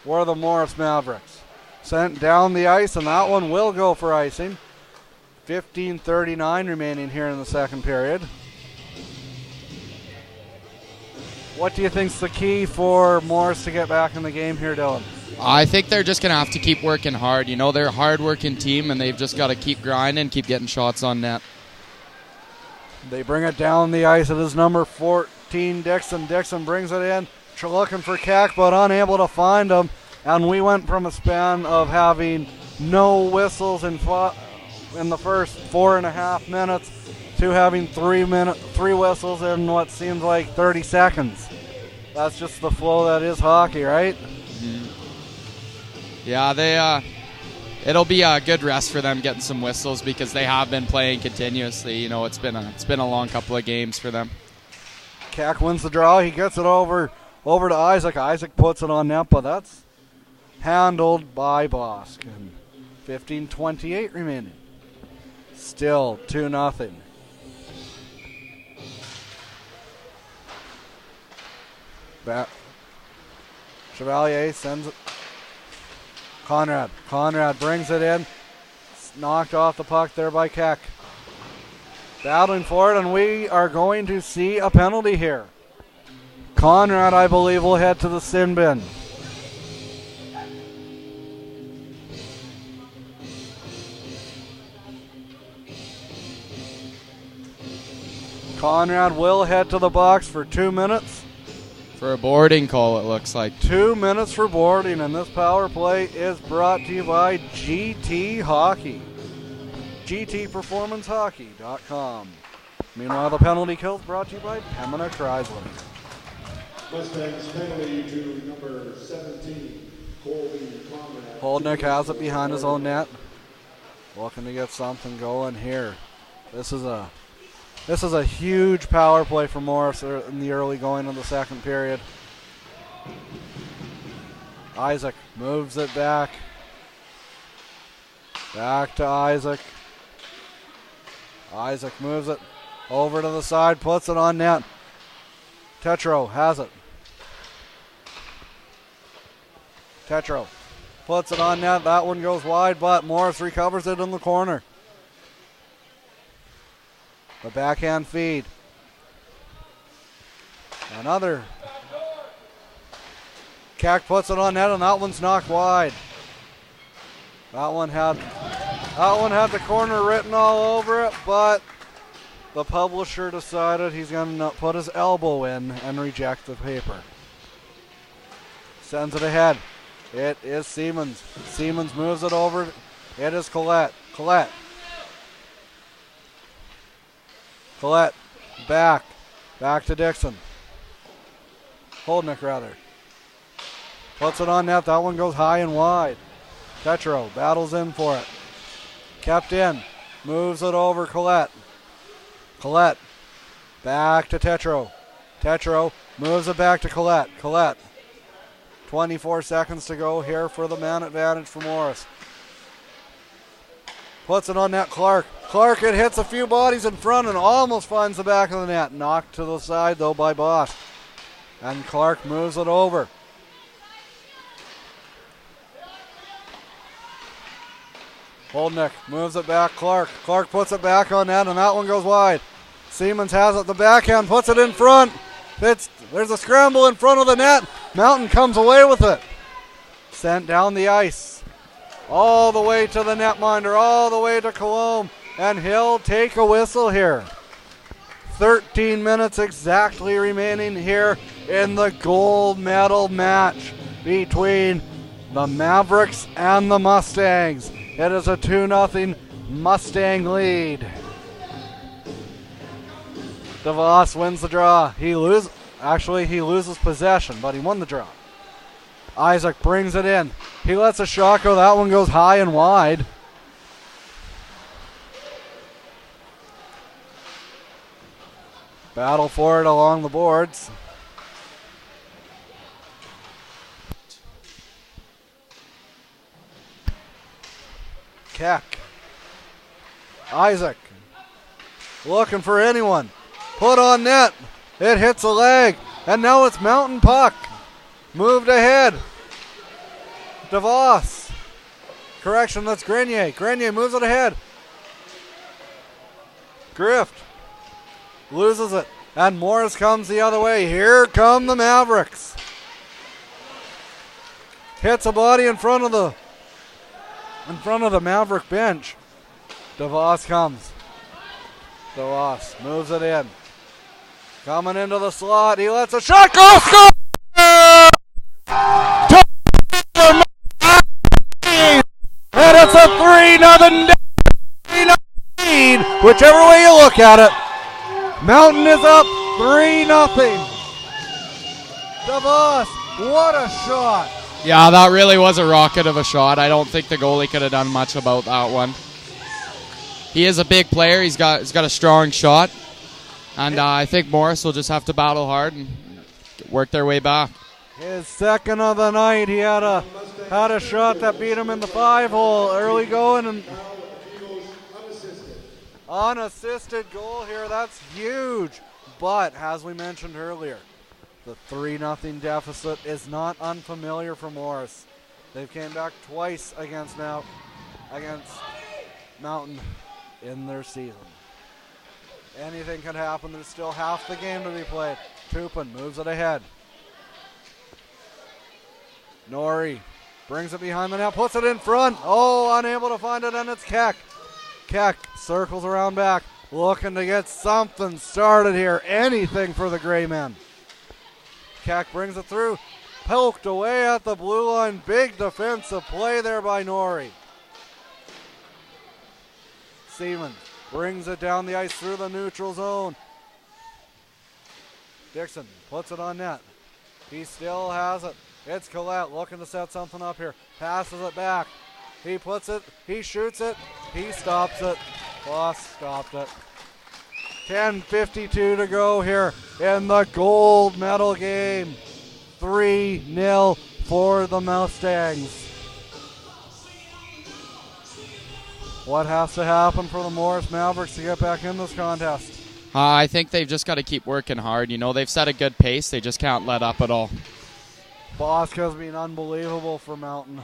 for the Morris Mavericks. Sent down the ice, and that one will go for icing. 15:39 remaining here in the second period. What do you think's the key for Morris to get back in the game here, Dylan? I think they're just going to have to keep working hard. You know, they're a hard-working team, and they've just got to keep grinding, keep getting shots on net. They bring it down the ice. It is number 14, Dixon. Dixon brings it in, looking for Keck, but unable to find him. And we went from a span of having no whistles in the first 4.5 minutes to having 3 whistles in what seems like 30 seconds. That's just the flow that is hockey, right? Mm-hmm. Yeah, it'll be a good rest for them getting some whistles because they have been playing continuously. You know, it's been a long couple of games for them. Keck wins the draw. He gets it over to Isaac. Isaac puts it on net, but that's handled by Bosk. 15:28 remaining. Still 2-0. Chevalier sends it. Conrad brings it in. It's knocked off the puck there by Keck. Battling for it, and we are going to see a penalty here. Conrad, I believe, will head to the sin bin. Conrad will head to the box for 2 minutes. For a boarding call, it looks like. 2 minutes for boarding, and this power play is brought to you by GT Hockey. GTPerformanceHockey.com. Meanwhile, the penalty kill is brought to you by Pembina Chrysler. Mustangs penalty to number 17, Colby Conrad. Holdnick has it behind his own net. Looking to get something going here. This is a huge power play for Morris in the early going of the second period. Isaac moves it back. Back to Isaac. Isaac moves it over to the side, puts it on net. Tetro has it. Tetro puts it on net. That one goes wide, but Morris recovers it in the corner. The backhand feed. Another. Keck puts it on net, and that one's knocked wide. That one had the corner written all over it, but the publisher decided he's going to put his elbow in and reject the paper. Sends it ahead. It is Siemens. Siemens moves it over. It is Collette. Collette back. Back to Dixon. Holdnick, rather. Puts it on net. That one goes high and wide. Tetro battles in for it. Kept in. Moves it over Collette. Collette. Back to Tetro. Tetro moves it back to Collette. Collette. 24 seconds to go here for the man advantage for Morris. Puts it on net. Clark. Clark, it hits a few bodies in front and almost finds the back of the net. Knocked to the side, though, by Bosch. And Clark moves it over. Holdnick moves it back. Clark. Clark puts it back on net, and that one goes wide. Siemens has it. The backhand puts it in front. There's a scramble in front of the net. Mountain comes away with it. Sent down the ice. All the way to the netminder. All the way to Colombe. And he'll take a whistle here. 13 minutes exactly remaining here in the gold medal match between the Mavericks and the Mustangs. It is a 2-0 Mustang lead. DeVos wins the draw. He loses possession, but he won the draw. Isaac brings it in. He lets a shot go. That one goes high and wide. Battle for it along the boards. Keck. Isaac. Looking for anyone. Put on net. It hits a leg. And now it's Mountain puck. Moved ahead. DeVos. Correction, that's Grenier. Grenier moves it ahead. Grift. Loses it. And Morris comes the other way. Here come the Mavericks. Hits a body in front of the Maverick bench. DeVos comes. DeVos moves it in. Coming into the slot. He lets a shot go. Score! And it's a 3-0 lead. Whichever way you look at it. Mountain is up 3-0. DeVos, what a shot. Yeah, that really was a rocket of a shot. I don't think the goalie could have done much about that one. He is a big player. He's got a strong shot. And I think Morris will just have to battle hard and work their way back. His second of the night. He had a shot that beat him in the 5-hole early going. And unassisted goal here. That's huge. But as we mentioned earlier, the 3-0 deficit is not unfamiliar for Morris. They've came back twice against Mountain in their season. Anything can happen. There's still half the game to be played. Tupin moves it ahead. Norrie brings it behind the net, puts it in front. Oh, unable to find it, and it's Keck. Keck circles around back, looking to get something started here. Anything for the Gray men. Keck brings it through. Poked away at the blue line. Big defensive play there by Norrie. Seaman brings it down the ice through the neutral zone. Dixon puts it on net. He still has it. It's Collette looking to set something up here. Passes it back. He puts it. He shoots it. He stops it. Boss stopped it. 10:52 to go here in the gold medal game. 3-0 for the Mustangs. What has to happen for the Morris Mavericks to get back in this contest? I think they've just got to keep working hard. You know, they've set a good pace. They just can't let up at all. Bosca's been unbelievable for Mountain,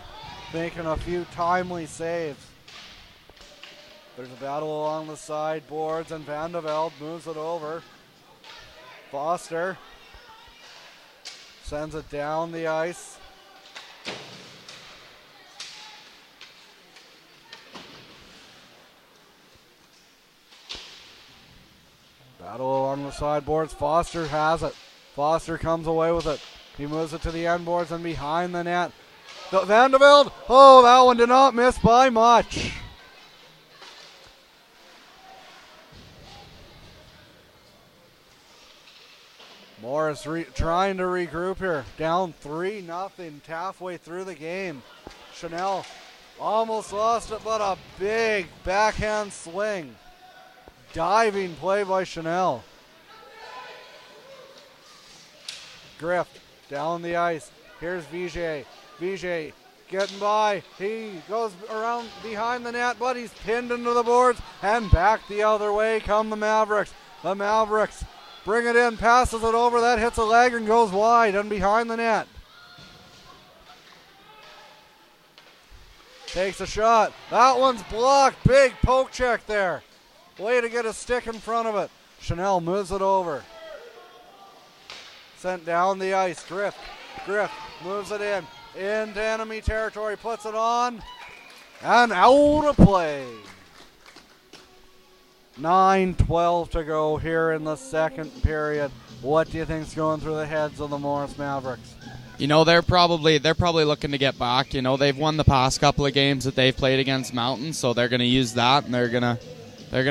making a few timely saves. There's a battle along the sideboards, and Van de Velde moves it over. Foster sends it down the ice. Battle along the sideboards. Foster has it. Foster comes away with it. He moves it to the end boards and behind the net. Van de Velde. Oh, that one did not miss by much. Morris trying to regroup here. Down 3-0 halfway through the game. Chanel almost lost it, but a big backhand swing. Diving play by Chanel. Griff down the ice. Here's Vijay. Vijay getting by. He goes around behind the net, but he's pinned into the boards. And back the other way come the Mavericks. The Mavericks bring it in, passes it over. That hits a leg and goes wide and behind the net. Takes a shot. That one's blocked. Big poke check there. Way to get a stick in front of it. Chanel moves it over. Sent down the ice. Griff moves it in. Into enemy territory. Puts it on. And out of play. 9:12 to go here in the second period. What do you think's going through the heads of the Morris Mavericks? You know, they're probably looking to get back. You know, they've won the past couple of games that they've played against Mountain, so they're going to use that, and they're going to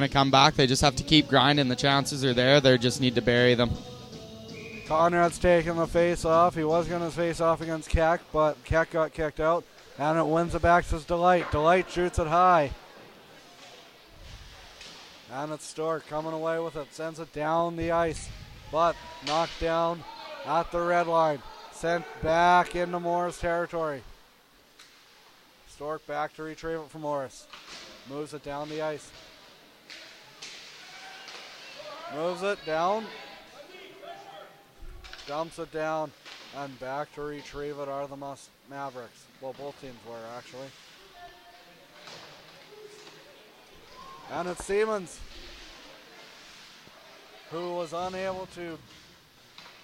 come back. They just have to keep grinding. The chances are there. They just need to bury them. Conrad's taking the face off. He was going to face off against Keck, but Keck got kicked out, and it wins it back to Delight. Delight shoots it high. And it's Stork coming away with it. Sends it down the ice, but knocked down at the red line. Sent back into Morris territory. Stork back to retrieve it from Morris. Moves it down the ice. Moves it down. Dumps it down. And back to retrieve it are the Mavericks. Well, both teams were, actually. And it's Siemens, who was unable to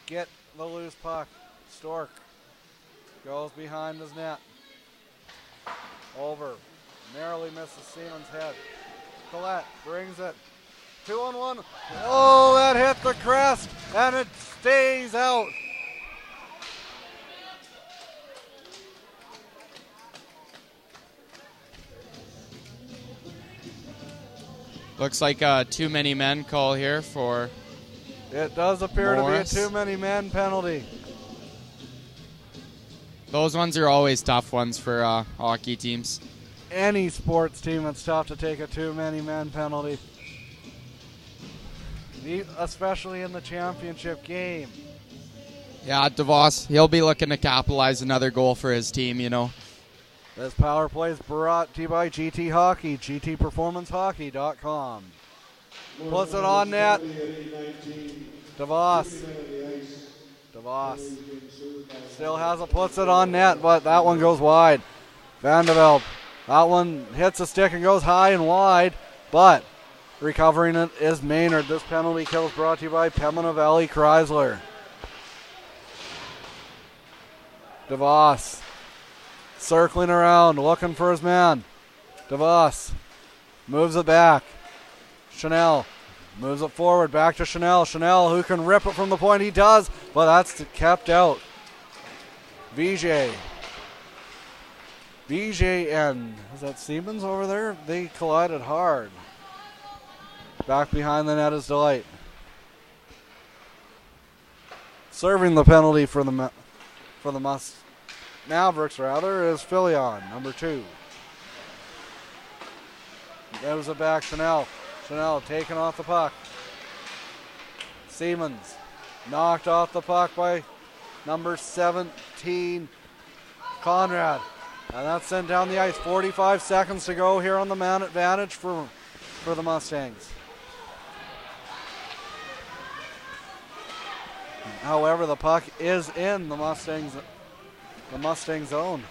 get the loose puck. Stork goes behind his net. Over. Narrowly misses Siemens' head. Collette brings it. 2-on-1. Oh, that hit the crest, and it stays out. Looks like a too many men call here for It does appear Morris. to be a too many men penalty. Those ones are always tough ones for hockey teams. Any sports team, it's tough to take a too many men penalty. Especially in the championship game. Yeah, DeVos, he'll be looking to capitalize another goal for his team, you know. This power play is brought to you by GT Hockey, gtperformancehockey.com. Puts it on net. DeVos still has it, puts it on net, but that one goes wide. Van de Velde, that one hits a stick and goes high and wide, but recovering it is Maynard. This penalty kill is brought to you by Pembina Valley Chrysler. DeVos circling around, looking for his man. DeVos moves it back. Chanel moves it forward, back to Chanel. Chanel, who can rip it from the point. He does. but that's kept out. VJ and, is that Siemens over there? They collided hard. Back behind the net is Delight. Serving the penalty for the Mavericks rather is Filion, number 2. Gives it back Chanel. Chanel taking off the puck. Siemens knocked off the puck by number 17, Conrad. And that's sent down the ice. 45 seconds to go here on the man advantage for the Mustangs. However, the puck is in the Mustang zone.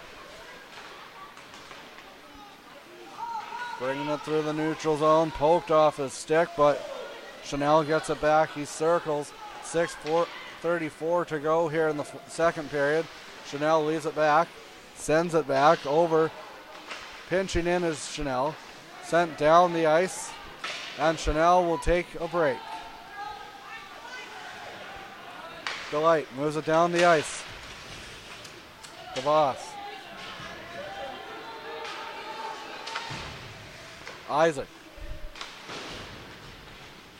Bringing it through the neutral zone, poked off his stick, but Chanel gets it back. He circles. 6:34 to go here in the second period. Chanel leaves it back, sends it back over. Pinching in is Chanel. Sent down the ice, and Chanel will take a break. Delight moves it down the ice. DeVos. Isaac.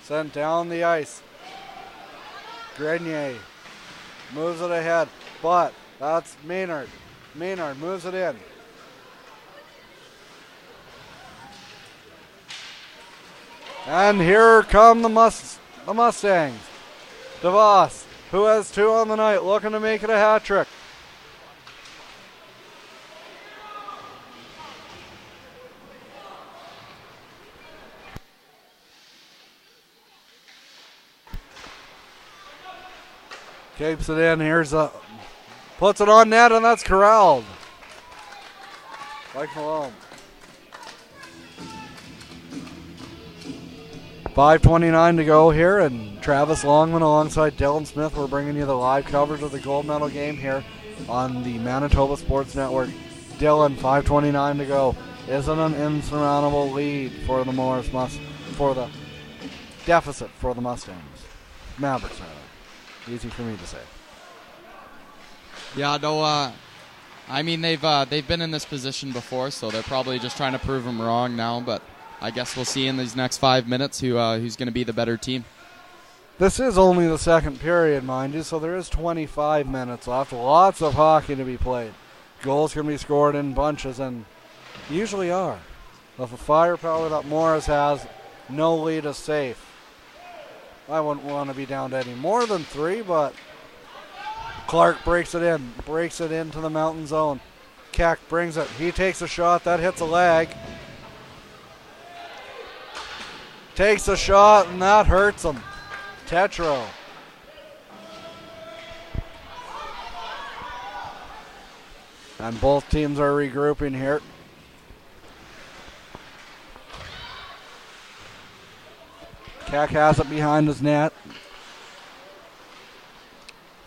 Sent down the ice. Grenier moves it ahead, but that's Maynard. Maynard moves it in. And here come the Mustangs. DeVos, who has 2 on the night, looking to make it a hat trick. Capes it in. Puts it on net, and that's corralled. Mike Malone. 5:29 to go here, and Travis Longman alongside Dylan Smith. We're bringing you the live coverage of the gold medal game here on the Manitoba Sports Network. Dylan, 5:29 to go. Isn't an insurmountable lead for the deficit for the Mustangs. Mavericks, rather. Easy for me to say. Yeah, no, I mean, they've been in this position before, so they're probably just trying to prove them wrong now, but I guess we'll see in these next 5 minutes who's going to be the better team. This is only the second period, mind you, so there is 25 minutes left. Lots of hockey to be played. Goals can be scored in bunches, and usually are. With the firepower that Morris has, no lead is safe. I wouldn't want to be down to any more than 3, but Clark breaks it into the mountain zone. Keck brings it. He takes a shot. That hits a leg. Takes a shot, and that hurts him. Tetro. And both teams are regrouping here. Keck has it behind his net.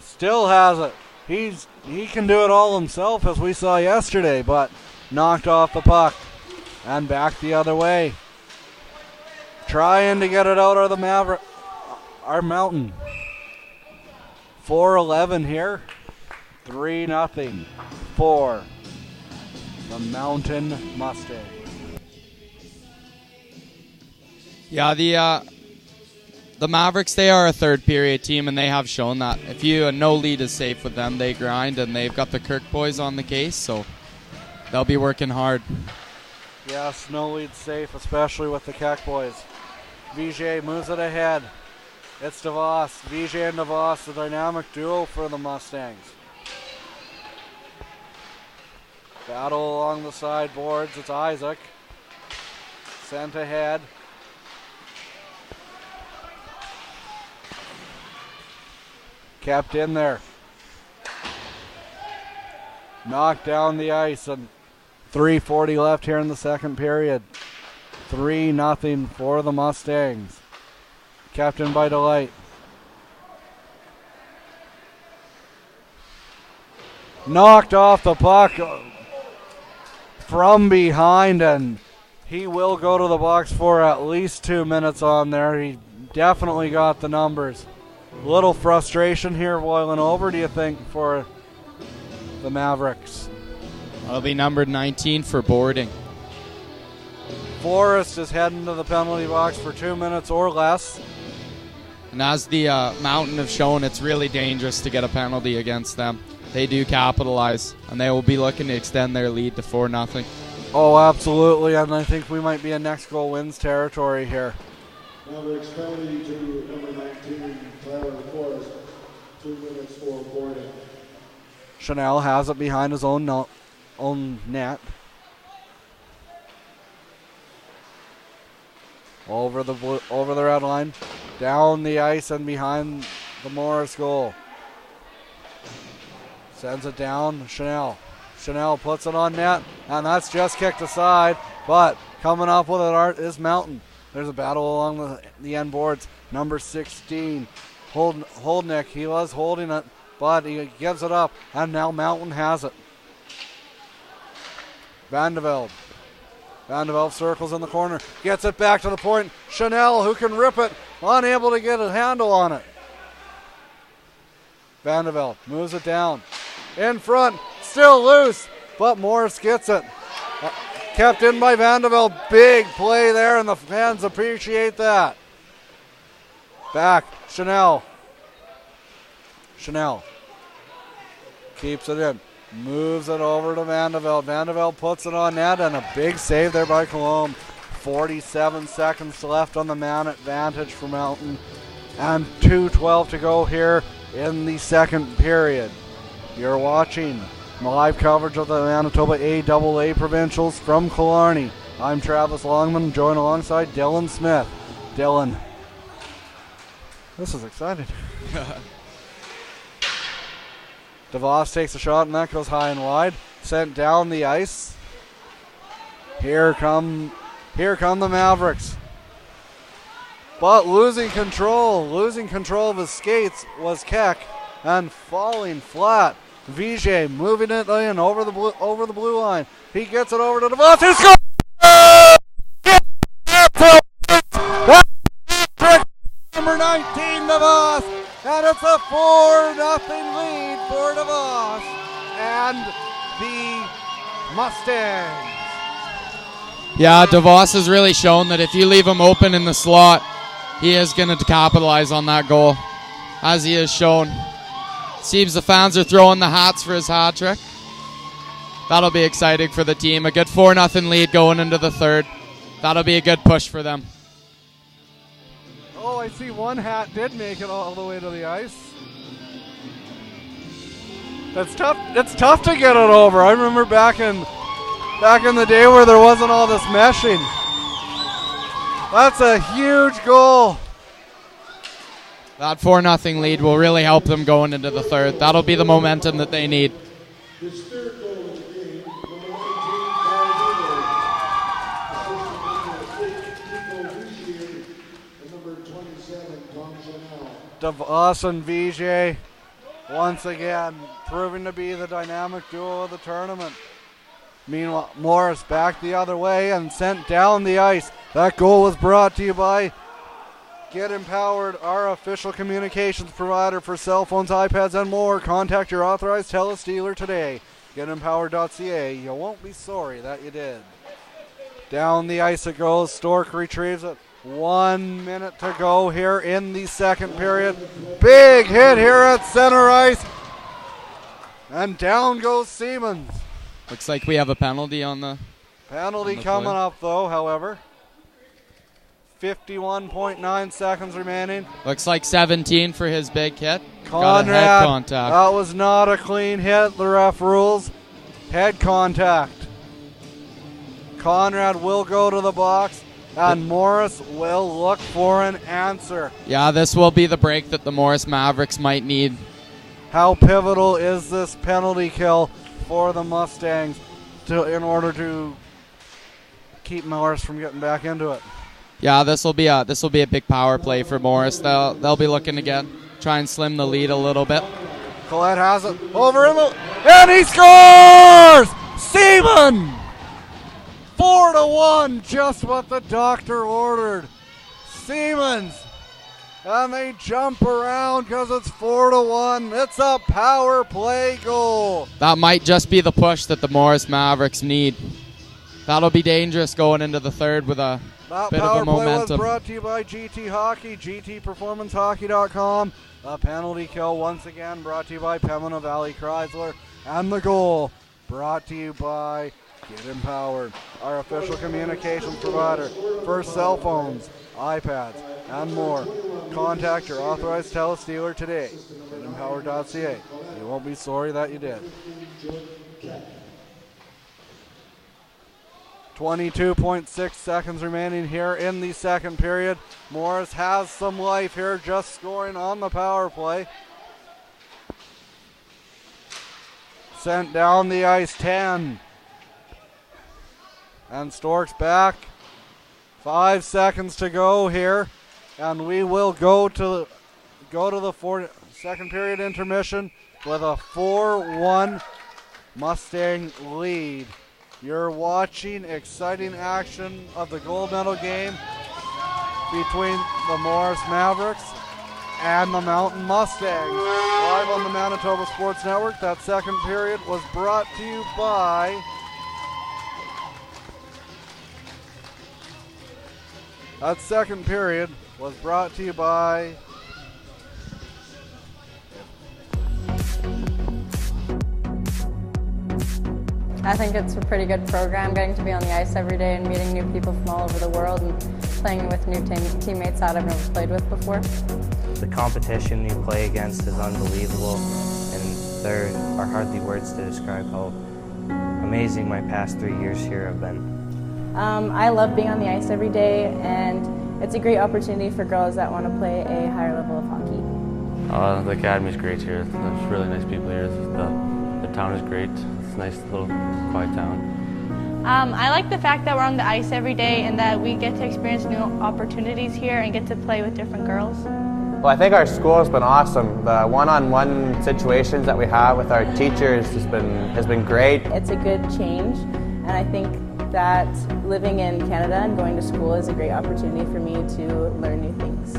Still has it. He can do it all himself, as we saw yesterday, but knocked off the puck and back the other way. Trying to get it out of the our Mountain. 4:11 here. 3-0 for the Mountain Mustangs. Yeah, the Mavericks, they are a third period team, and they have shown that. If no lead is safe with them, they grind, and they've got the Kirk boys on the case, so they'll be working hard. Yes, no lead safe, especially with the Keck boys. VJ moves it ahead. It's DeVos. VJ and DeVos, the dynamic duo for the Mustangs. Battle along the sideboards. It's Isaac. Sent ahead. Kept in there. Knocked down the ice, and 3:40 left here in the second period. 3-0 for the Mustangs. Captain by Delight. Knocked off the puck from behind, and he will go to the box for at least 2 minutes on there. He definitely got the numbers. Little frustration here boiling over, do you think, for the Mavericks? That'll be number 19 for boarding. Forrest is heading to the penalty box for 2 minutes or less. And as the Mountain have shown, it's really dangerous to get a penalty against them. They do capitalize, and they will be looking to extend their lead to 4-0. Oh, absolutely, and I think we might be in next goal wins territory here. Mavericks penalty to number 19, Tyler Forrest, 2 minutes for boarding. Chanel has it behind his own net. Over the red line, down the ice and behind the Morris goal. Sends it down, Chanel. Chanel puts it on net, and that's just kicked aside, but coming up with it is Mountain. There's a battle along the end boards. Number 16, Holdnick. He was holding it, but he gives it up, and now Mountain has it. Vandeveld circles in the corner, gets it back to the point. Chanel, who can rip it, unable to get a handle on it. Vandeveld moves it down. In front, still loose, but Morris gets it. Kept in by Vandeveld. Big play there, and the fans appreciate that. Back, Chanel. Chanel keeps it in. Moves it over to Vandeveld. Vandeveld puts it on net, and a big save there by Cologne. 47 seconds left on the man advantage for Mountain, and 2:12 to go here in the second period. You're watching live coverage of the Manitoba AAA Provincials from Killarney. I'm Travis Longman, joined alongside Dylan Smith. Dylan, this is exciting. DeVos takes a shot, and that goes high and wide. Sent down the ice. Here come the Mavericks. But losing control of his skates was Keck, and falling flat. Vijay moving it in over the blue line. He gets it over to DeVos. He scores! Number 19, DeVos. And it's a 4-0 lead for DeVos and the Mustangs. Yeah, DeVos has really shown that if you leave him open in the slot, he is going to capitalize on that goal, as he has shown. Seems the fans are throwing the hats for his hat trick. That'll be exciting for the team. A good 4-0 lead going into the third. That'll be a good push for them. Oh, I see one hat did make it all the way to the ice. It's tough to get it over. I remember back in the day where there wasn't all this meshing. That's a huge goal. That 4-0 lead will really help them going into the third. That'll be the momentum that they need. His third goal of the game, number 27, Tom Chanel. DeVos and Vijay once again proving to be the dynamic duo of the tournament. Meanwhile, Morris back the other way and sent down the ice. That goal was brought to you by Get Empowered, our official communications provider for cell phones, iPads, and more. Contact your authorized TELUS dealer today. GetEmpowered.ca. You won't be sorry that you did. Down the ice it goes. Stork retrieves it. 1 minute to go here in the second period. Big hit here at center ice. And down goes Siemens. Looks like we have a penalty on the Penalty coming up, though, however. 51.9 seconds remaining. Looks like 17 for his big hit. Conrad, got a head contact. That was not a clean hit. The ref rules head contact. Conrad will go to the box, and Morris will look for an answer. Yeah, this will be the break that the Morris Mavericks might need. How pivotal is this penalty kill for the Mustangs in order to keep Morris from getting back into it? Yeah, this will be a big power play for Morris. They'll be looking to try and slim the lead a little bit. Collette has it over and he scores! Seaman! 4-1, just what the doctor ordered. Siemens and they jump around because it's 4-1. It's a power play goal. That might just be the push that the Morris Mavericks need. That'll be dangerous going into the third with a bit of a momentum. That power play was brought to you by GT Hockey, GTPerformanceHockey.com. A penalty kill once again brought to you by Pembina Valley Chrysler. And the goal brought to you by Get Empowered, our official communications provider for cell phones, iPads, and more. Contact your authorized TELUS dealer today. GetEmpowered.ca. You won't be sorry that you did. 22.6 seconds remaining here in the second period. Morris has some life here, just scoring on the power play. Sent down the ice, 10. And Storks back. 5 seconds to go here. And we will go to the second period intermission with a 4-1 Mustang lead. You're watching exciting action of the gold medal game between the Morris Mavericks and the Mountain Mustangs. Live on the Manitoba Sports Network. That second period was brought to you by I think it's a pretty good program, getting to be on the ice every day and meeting new people from all over the world and playing with new teammates that I've never played with before. The competition you play against is unbelievable, and there are hardly words to describe how amazing my past 3 years here have been. I love being on the ice every day, and it's a great opportunity for girls that want to play a higher level of hockey. The academy's great here. There's really nice people here. The town is great. It's a nice little quiet town. I like the fact that we're on the ice every day and that we get to experience new opportunities here and get to play with different girls. Well, I think our school has been awesome. The one-on-one situations that we have with our teachers has been great. It's a good change, and I think that living in Canada and going to school is a great opportunity for me to learn new things.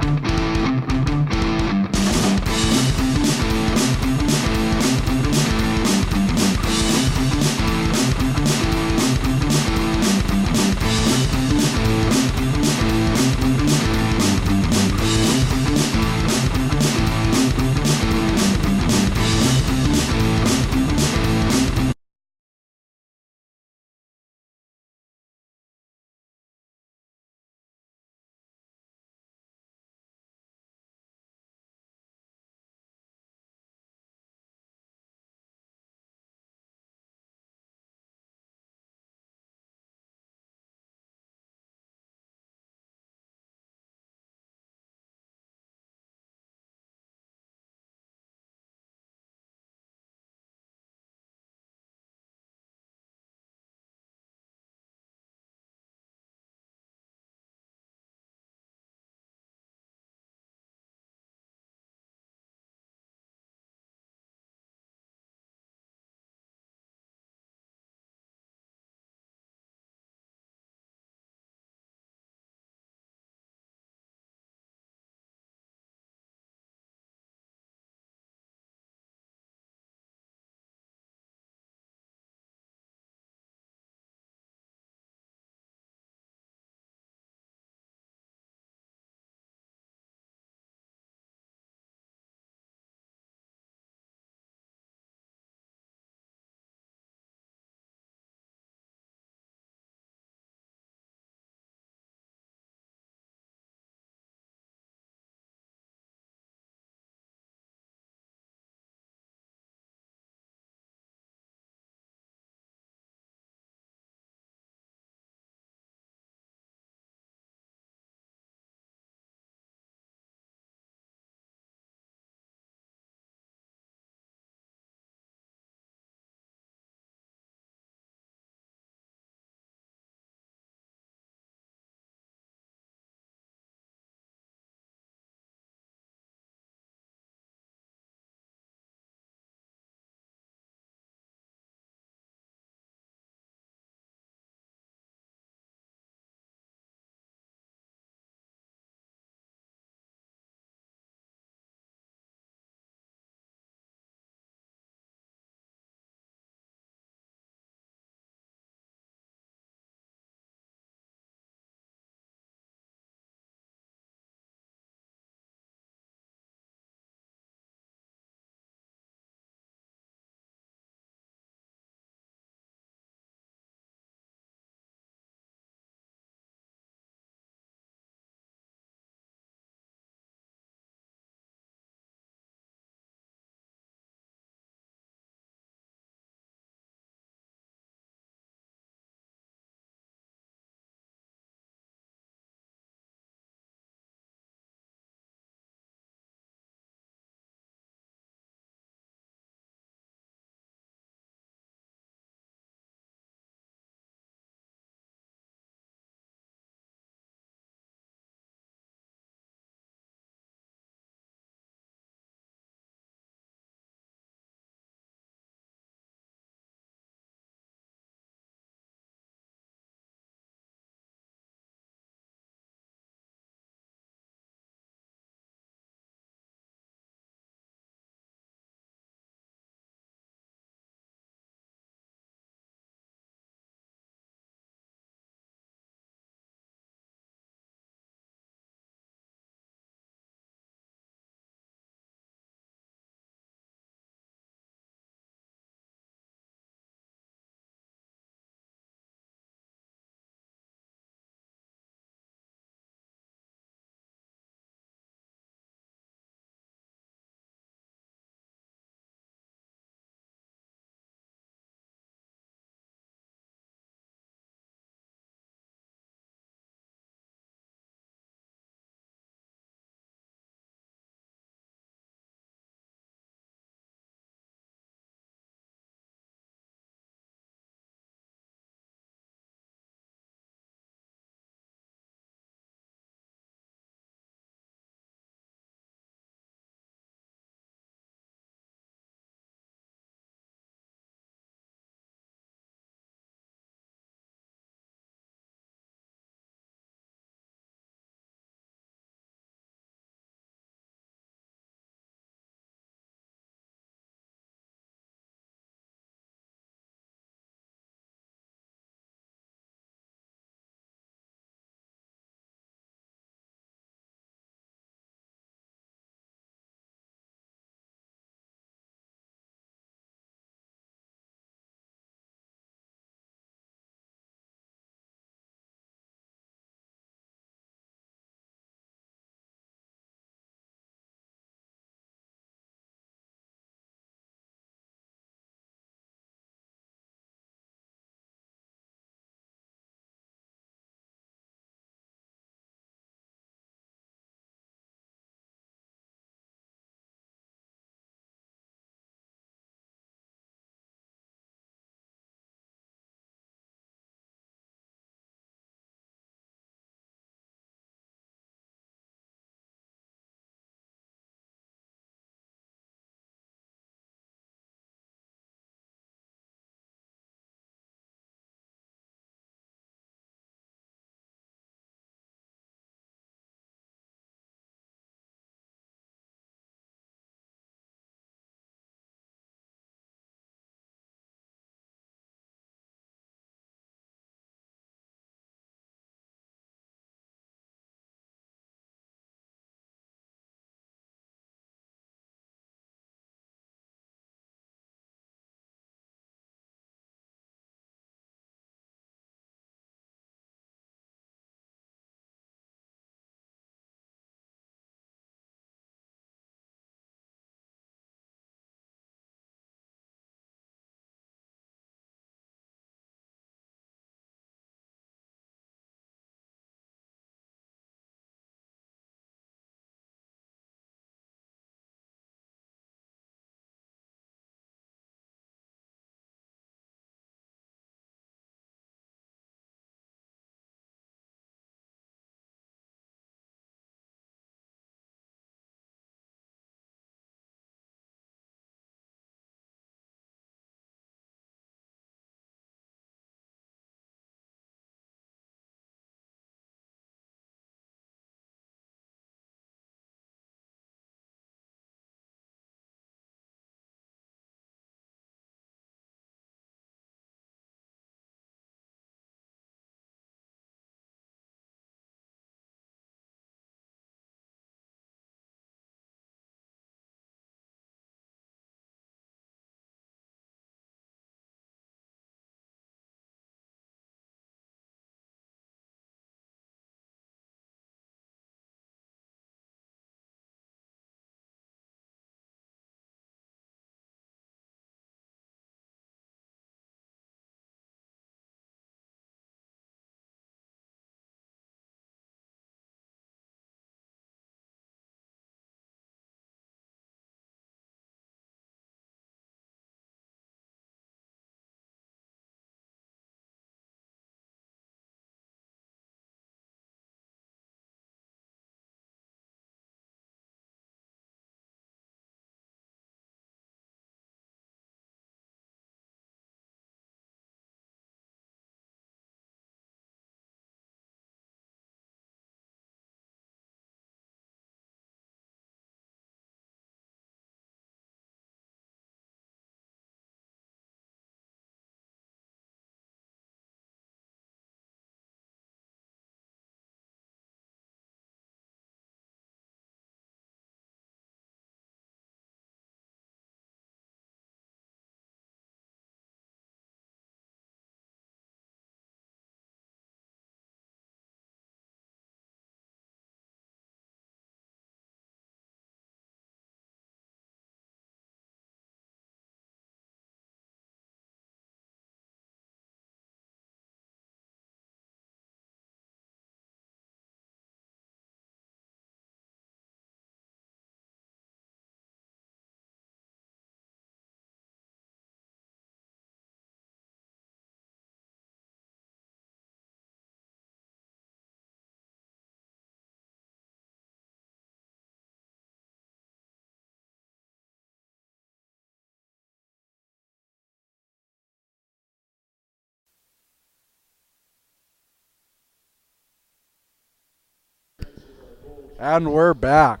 And we're back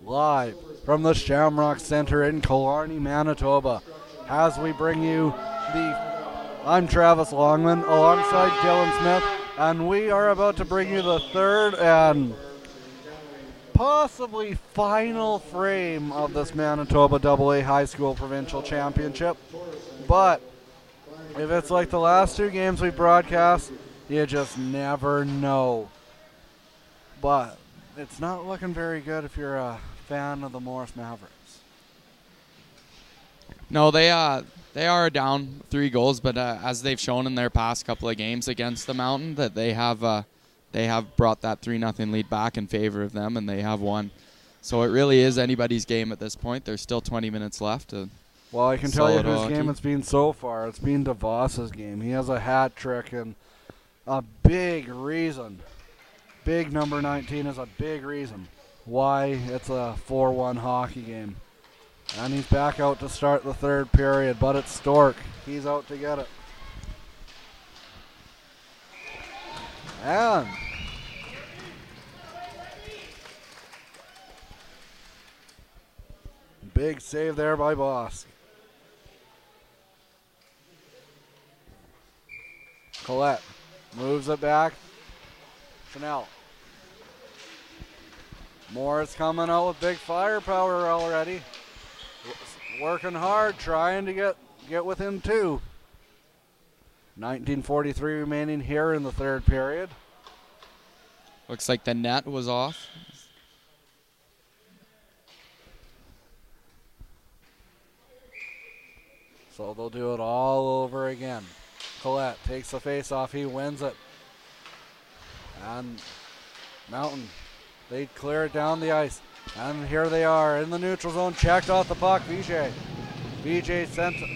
live from the Shamrock Center in Killarney, Manitoba, as we bring you I'm Travis Longman alongside Dylan Smith, and we are about to bring you the third and possibly final frame of this Manitoba AA High School Provincial Championship. But if it's like the last two games we broadcast, you just never know. But it's not looking very good if you're a fan of the Morris Mavericks. No, they are down 3 goals, but as they've shown in their past couple of games against the Mountain, that they have brought that 3-0 lead back in favor of them, and they have won. So it really is anybody's game at this point. There's still 20 minutes left. Well, I can tell you whose game it's been so far. It's been DeVos's game. He has a hat trick, and a big reason. Big number 19 is a big reason why it's a 4-1 hockey game. And he's back out to start the third period, but it's Stork. He's out to get it. And big save there by Bosk. Collette moves it back. Chanel. Morris coming out with big firepower already. Working hard, trying to get within 2. 19:43 remaining here in the third period. Looks like the net was off. So they'll do it all over again. Collette takes the face off. He wins it. And Mountain, they clear it down the ice. And here they are in the neutral zone. Checked off the puck. VJ sent it.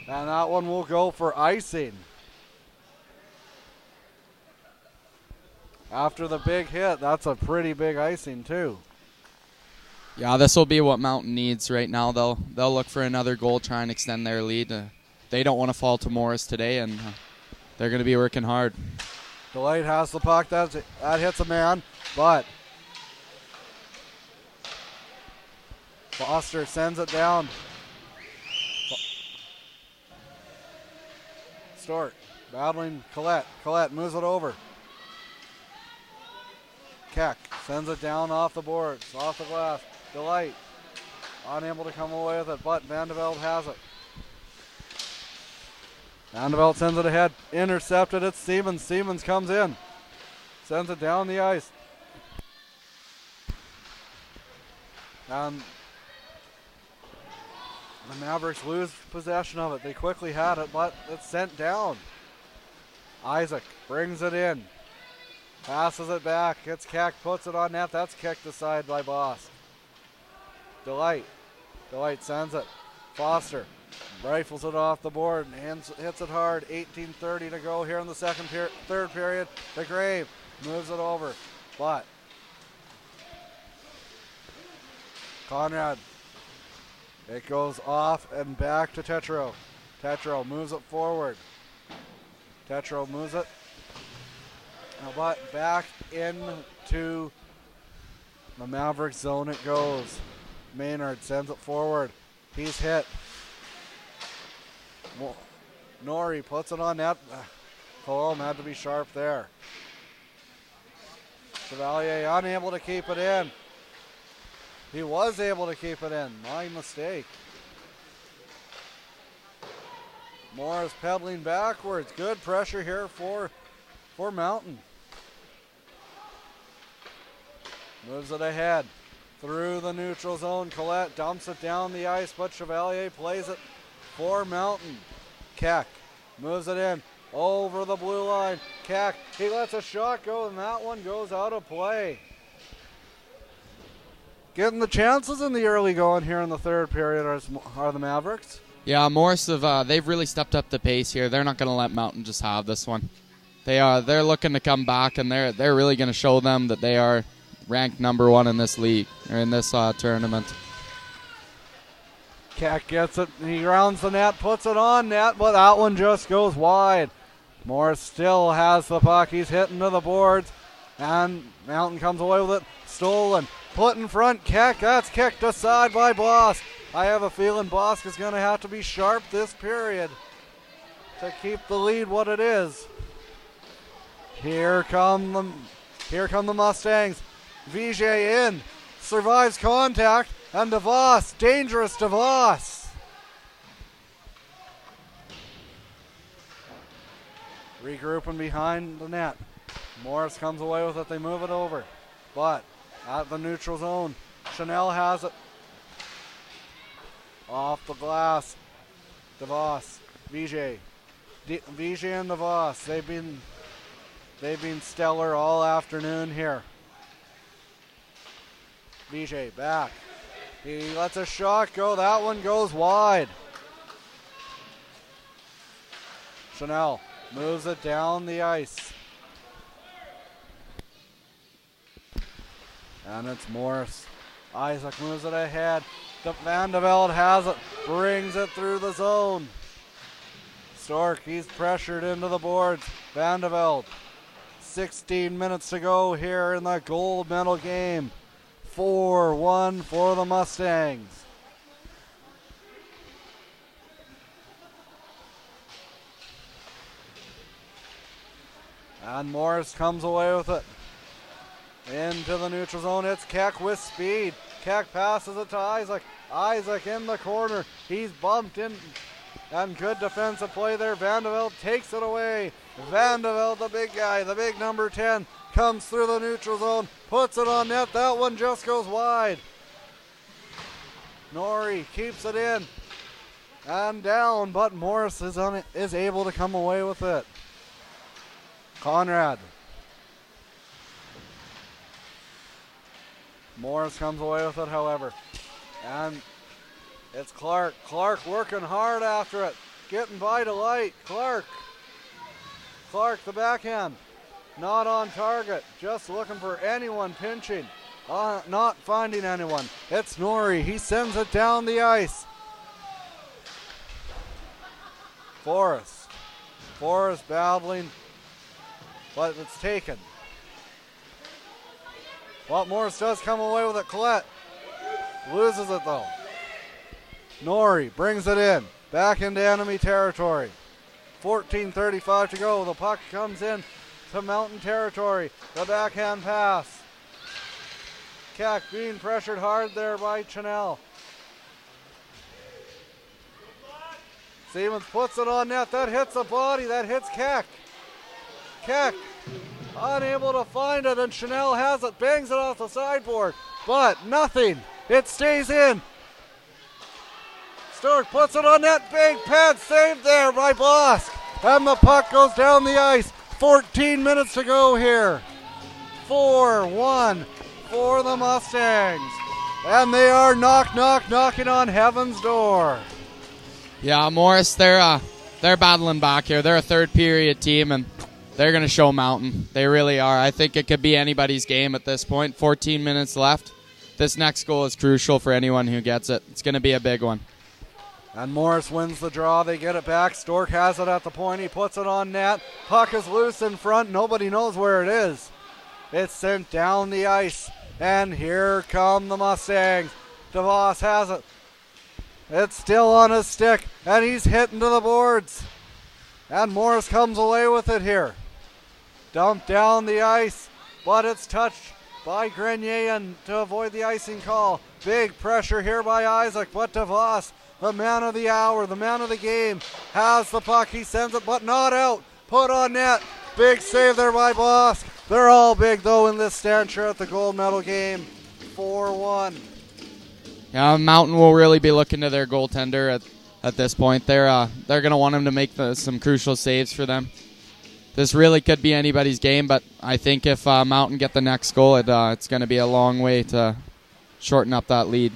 And that one will go for icing. After the big hit, that's a pretty big icing too. Yeah, this will be what Mountain needs right now. They'll look for another goal, try and extend their lead. They don't want to fall to Morris today, and they're going to be working hard. Delight has the puck. That hits a man, but Foster sends it down. Stork battling Collette. Collette moves it over. Keck sends it down off the boards, off the glass. Delight unable to come away with it, but Vandeveld has it. Vandeveld sends it ahead, intercepted. It's Stevens. Stevens comes in, sends it down the ice. And the Mavericks lose possession of it. They quickly had it, but it's sent down. Isaac brings it in. Passes it back. Gets Keck, puts it on net. That's kicked aside by Boss. Delight sends it. Foster rifles it off the board and hits it hard. 18:30 to go here in the third period. The Grave moves it over, but Conrad. It goes off and back to Tetro. Tetro moves it forward. Tetro moves it. But back into the Mavericks zone it goes. Maynard sends it forward. He's hit. Nori puts it on net. Colomb had to be sharp there. Chevalier unable to keep it in. He was able to keep it in. My mistake. Morris pedaling backwards. Good pressure here for Mountain. Moves it ahead. Through the neutral zone. Collette dumps it down the ice, but Chevalier plays it for Mountain. Keck moves it in. Over the blue line. Keck, he lets a shot go, and that one goes out of play. Getting the chances in the early going here in the third period are the Mavericks. Yeah, Morris they've really stepped up the pace here. They're not going to let Mountain just have this one. They're looking to come back, and they're really going to show them that they are ranked number 1 in this league or in this tournament. Keck gets it. He rounds the net, puts it on net, but that one just goes wide. Morris still has the puck. He's hitting to the boards, and Mountain comes away with it. stolen. Put in front, Keck. That's kicked aside by Boss. I have a feeling Boss is going to have to be sharp this period to keep the lead what it is. Here come the Mustangs. Vijay in. Survives contact. And DeVos. Dangerous DeVos. Regrouping behind the net. Morris comes away with it. They move it over. But at the neutral zone, Chanel has it. Off the glass. DeVos. Vijay. Vijay and DeVos. They've been stellar all afternoon here. Vijay back. He lets a shot go. That one goes wide. Chanel moves it down the ice. And it's Morris. Isaac moves it ahead. Van de Velde has it. Brings it through the zone. Stork, he's pressured into the boards. Van de Velde. 16 minutes to go here in the gold medal game. 4-1 for the Mustangs. And Morris comes away with it. Into the neutral zone, it's Keck with speed. Keck passes it to Isaac. Isaac in the corner. He's bumped in. And good defensive play there. Van de Velde takes it away. Van de Velde, the big guy, the big number 10, comes through the neutral zone, puts it on net. That one just goes wide. Norrie keeps it in and down, but Morris is able to come away with it. Conrad. Morris comes away with it, however. And it's Clark. Clark working hard after it. Getting by Delight. Clark, the backhand. Not on target. Just looking for anyone pinching. Not finding anyone. It's Norrie. He sends it down the ice. Forrest battling, but it's taken. Well, Morris does come away with it. Collette loses it though. Norrie brings it in. Back into enemy territory. 14:35 to go. The puck comes in to Mountain territory. The backhand pass. Keck being pressured hard there by Chanel. Stevens puts it on net. That hits the body. That hits Keck. Keck unable to find it, and Chanel has it. Bangs it off the sideboard. But nothing. It stays in. Stork puts it on net. Big pad saved there by Bosk. And the puck goes down the ice. 14 minutes to go here. 4-1 for the Mustangs. And they are knocking on heaven's door. Yeah, Morris, they're battling back here. They're a third period team, and they're going to show Mountain. They really are. I think it could be anybody's game at this point. 14 minutes left. This next goal is crucial for anyone who gets it. It's going to be a big one. And Morris wins the draw. They get it back. Stork has it at the point. He puts it on net. Puck is loose in front. Nobody knows where it is. It's sent down the ice. And here come the Mustangs. DeVos has it. It's still on his stick. And he's hitting to the boards. And Morris comes away with it here. Dumped down the ice. But it's touched by Grenier and to avoid the icing call. Big pressure here by Isaac. But DeVos, the man of the hour, the man of the game, has the puck. He sends it, but not out. Put on net. Big save there by Bosk. They're all big, though, in this stanchion at the gold medal game. 4-1. Yeah, Mountain will really be looking to their goaltender at this point. They're going to want him to make some crucial saves for them. This really could be anybody's game, but I think if Mountain get the next goal, it's going to be a long way to shorten up that lead.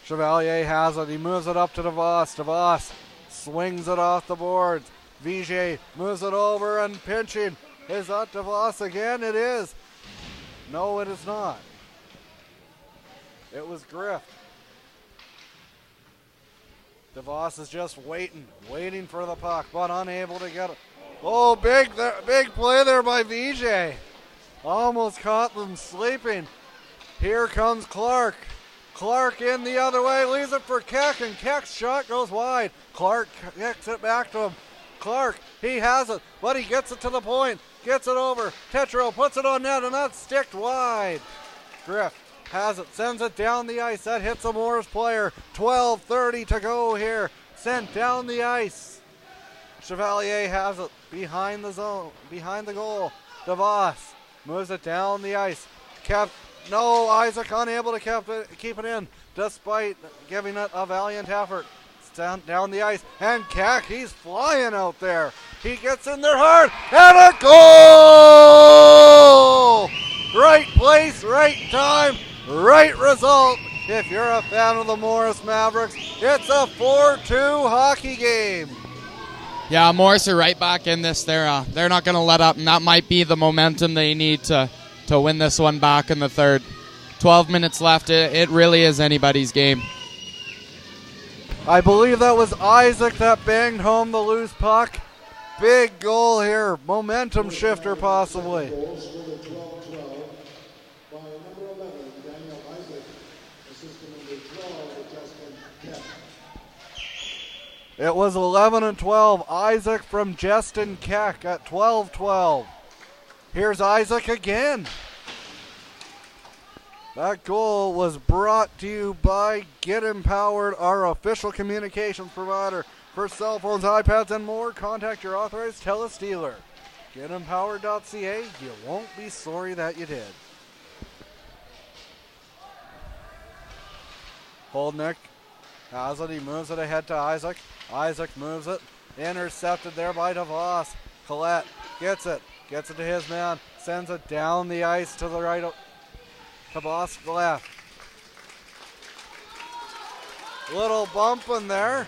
Chevalier has it. He moves it up to DeVos. DeVos swings it off the boards. Vijay moves it over and pinching. Is that DeVos again? It is. No, it is not. It was Griff. DeVos is just waiting for the puck, but unable to get it. Oh, big play there by Vijay. Almost caught them sleeping. Here comes Clark. Clark in the other way, leaves it for Keck, and Keck's shot goes wide. Clark kicks it back to him. Clark, he has it, but he gets it to the point. Gets it over. Tetro puts it on net, and that's sticked wide. Griff has it, sends it down the ice. That hits a Morris player. 12:30 to go here. Sent down the ice. Chevalier has it behind the zone, behind the goal. DeVos moves it down the ice. No, Isaac unable to keep it in, despite giving it a valiant effort. Down the ice, and Keck, he's flying out there. He gets in there hard, and a goal! Right place, right time, right result. If you're a fan of the Morris Mavericks, it's a 4-2 hockey game. Yeah, Morris are right back in this. They're not going to let up, and that might be the momentum they need to win this one back in the third. 12 minutes left. It really is anybody's game. I believe that was Isaac that banged home the loose puck. Big goal here. Momentum shifter possibly. It was 11-12. Isaac from Justin Keck at 12-12. Here's Isaac again. That goal was brought to you by Get Empowered, our official communications provider for cell phones, iPads, and more. Contact your authorized TELUS dealer. GetEmpowered.ca. You won't be sorry that you did. Holdnick has it. He moves it ahead to Isaac. Isaac moves it. Intercepted there by DeVos. Collette gets it. Gets it to his man. Sends it down the ice to the right. To Boss left. Little bump in there.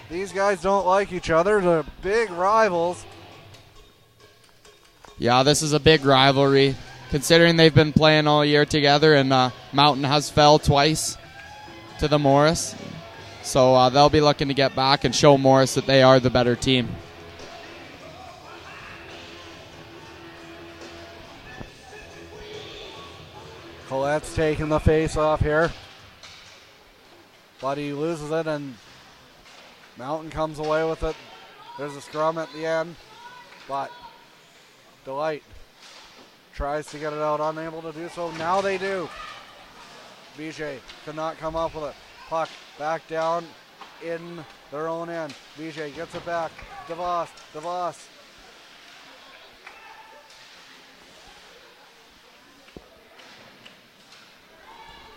These guys don't like each other. They're big rivals. Yeah, this is a big rivalry, considering they've been playing all year together, and Mountain has fell twice to the Morris. So they'll be looking to get back and show Morris that they are the better team. Colette's taking the face off here. But he loses it, and Mountain comes away with it. There's a scrum at the end, but Delight tries to get it out, unable to do so. Now they do. BJ could not come up with it. Puck back down in their own end. BJ gets it back. DeVos.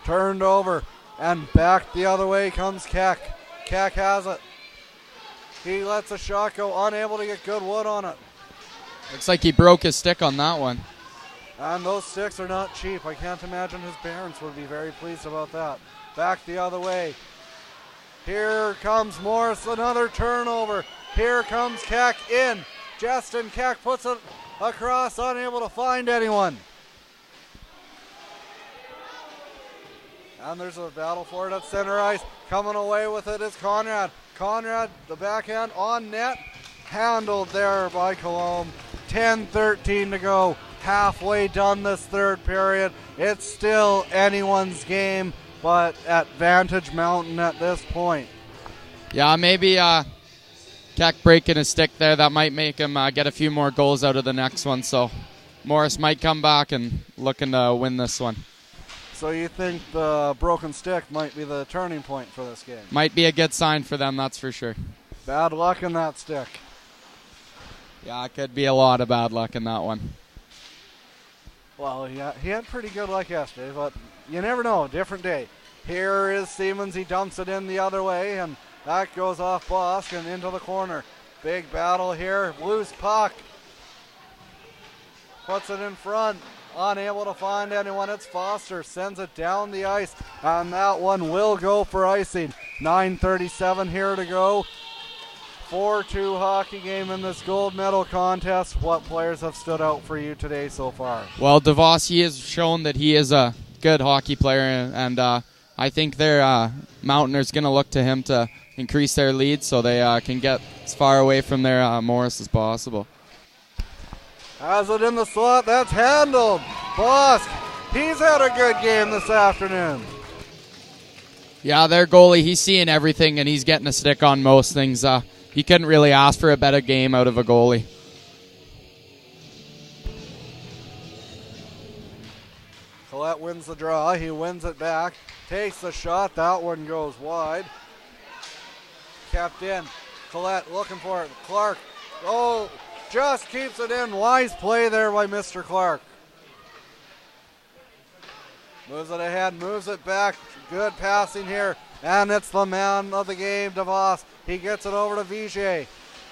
Turned over, and back the other way comes Keck. Keck has it. He lets a shot go, unable to get good wood on it. Looks like he broke his stick on that one. And those sticks are not cheap. I can't imagine his parents would be very pleased about that. Back the other way. Here comes Morris, another turnover. Here comes Keck in. Justin Keck puts it across, unable to find anyone. And there's a battle for it at center ice. Coming away with it is Conrad. Conrad, the backhand on net. Handled there by Colombe. 10-13 to go. Halfway done this third period. It's still anyone's game, but at Vantage Mountain at this point. Yeah, maybe Keck breaking his stick there. That might make him get a few more goals out of the next one. So Morris might come back and looking to win this one. So you think the broken stick might be the turning point for this game? Might be a good sign for them, that's for sure. Bad luck in that stick. Yeah, it could be a lot of bad luck in that one. Well, yeah, he had pretty good luck yesterday, but you never know. Different day. Here is Siemens. He dumps it in the other way, and that goes off Bosk and into the corner. Big battle here. Loose puck. Puts it in front. Unable to find anyone. It's Foster. Sends it down the ice, and that one will go for icing. 9:37 here to go. 4-2 hockey game in this gold medal contest. What players have stood out for you today so far? Well, DeVos, he has shown that he is a good hockey player, and I think their Mountaineers going to look to him to increase their lead so they can get as far away from their Morris as possible. Has it in the slot. That's handled. Bosk, he's had a good game this afternoon. Yeah, their goalie, he's seeing everything, and he's getting a stick on most things. He couldn't really ask for a better game out of a goalie. Collette wins the draw. He wins it back. Takes the shot. That one goes wide. Kept in. Collette looking for it. Clark. Oh, just keeps it in. Wise play there by Mr. Clark. Moves it ahead. Moves it back. Good passing here. And it's the man of the game, DeVos. He gets it over to Vijay.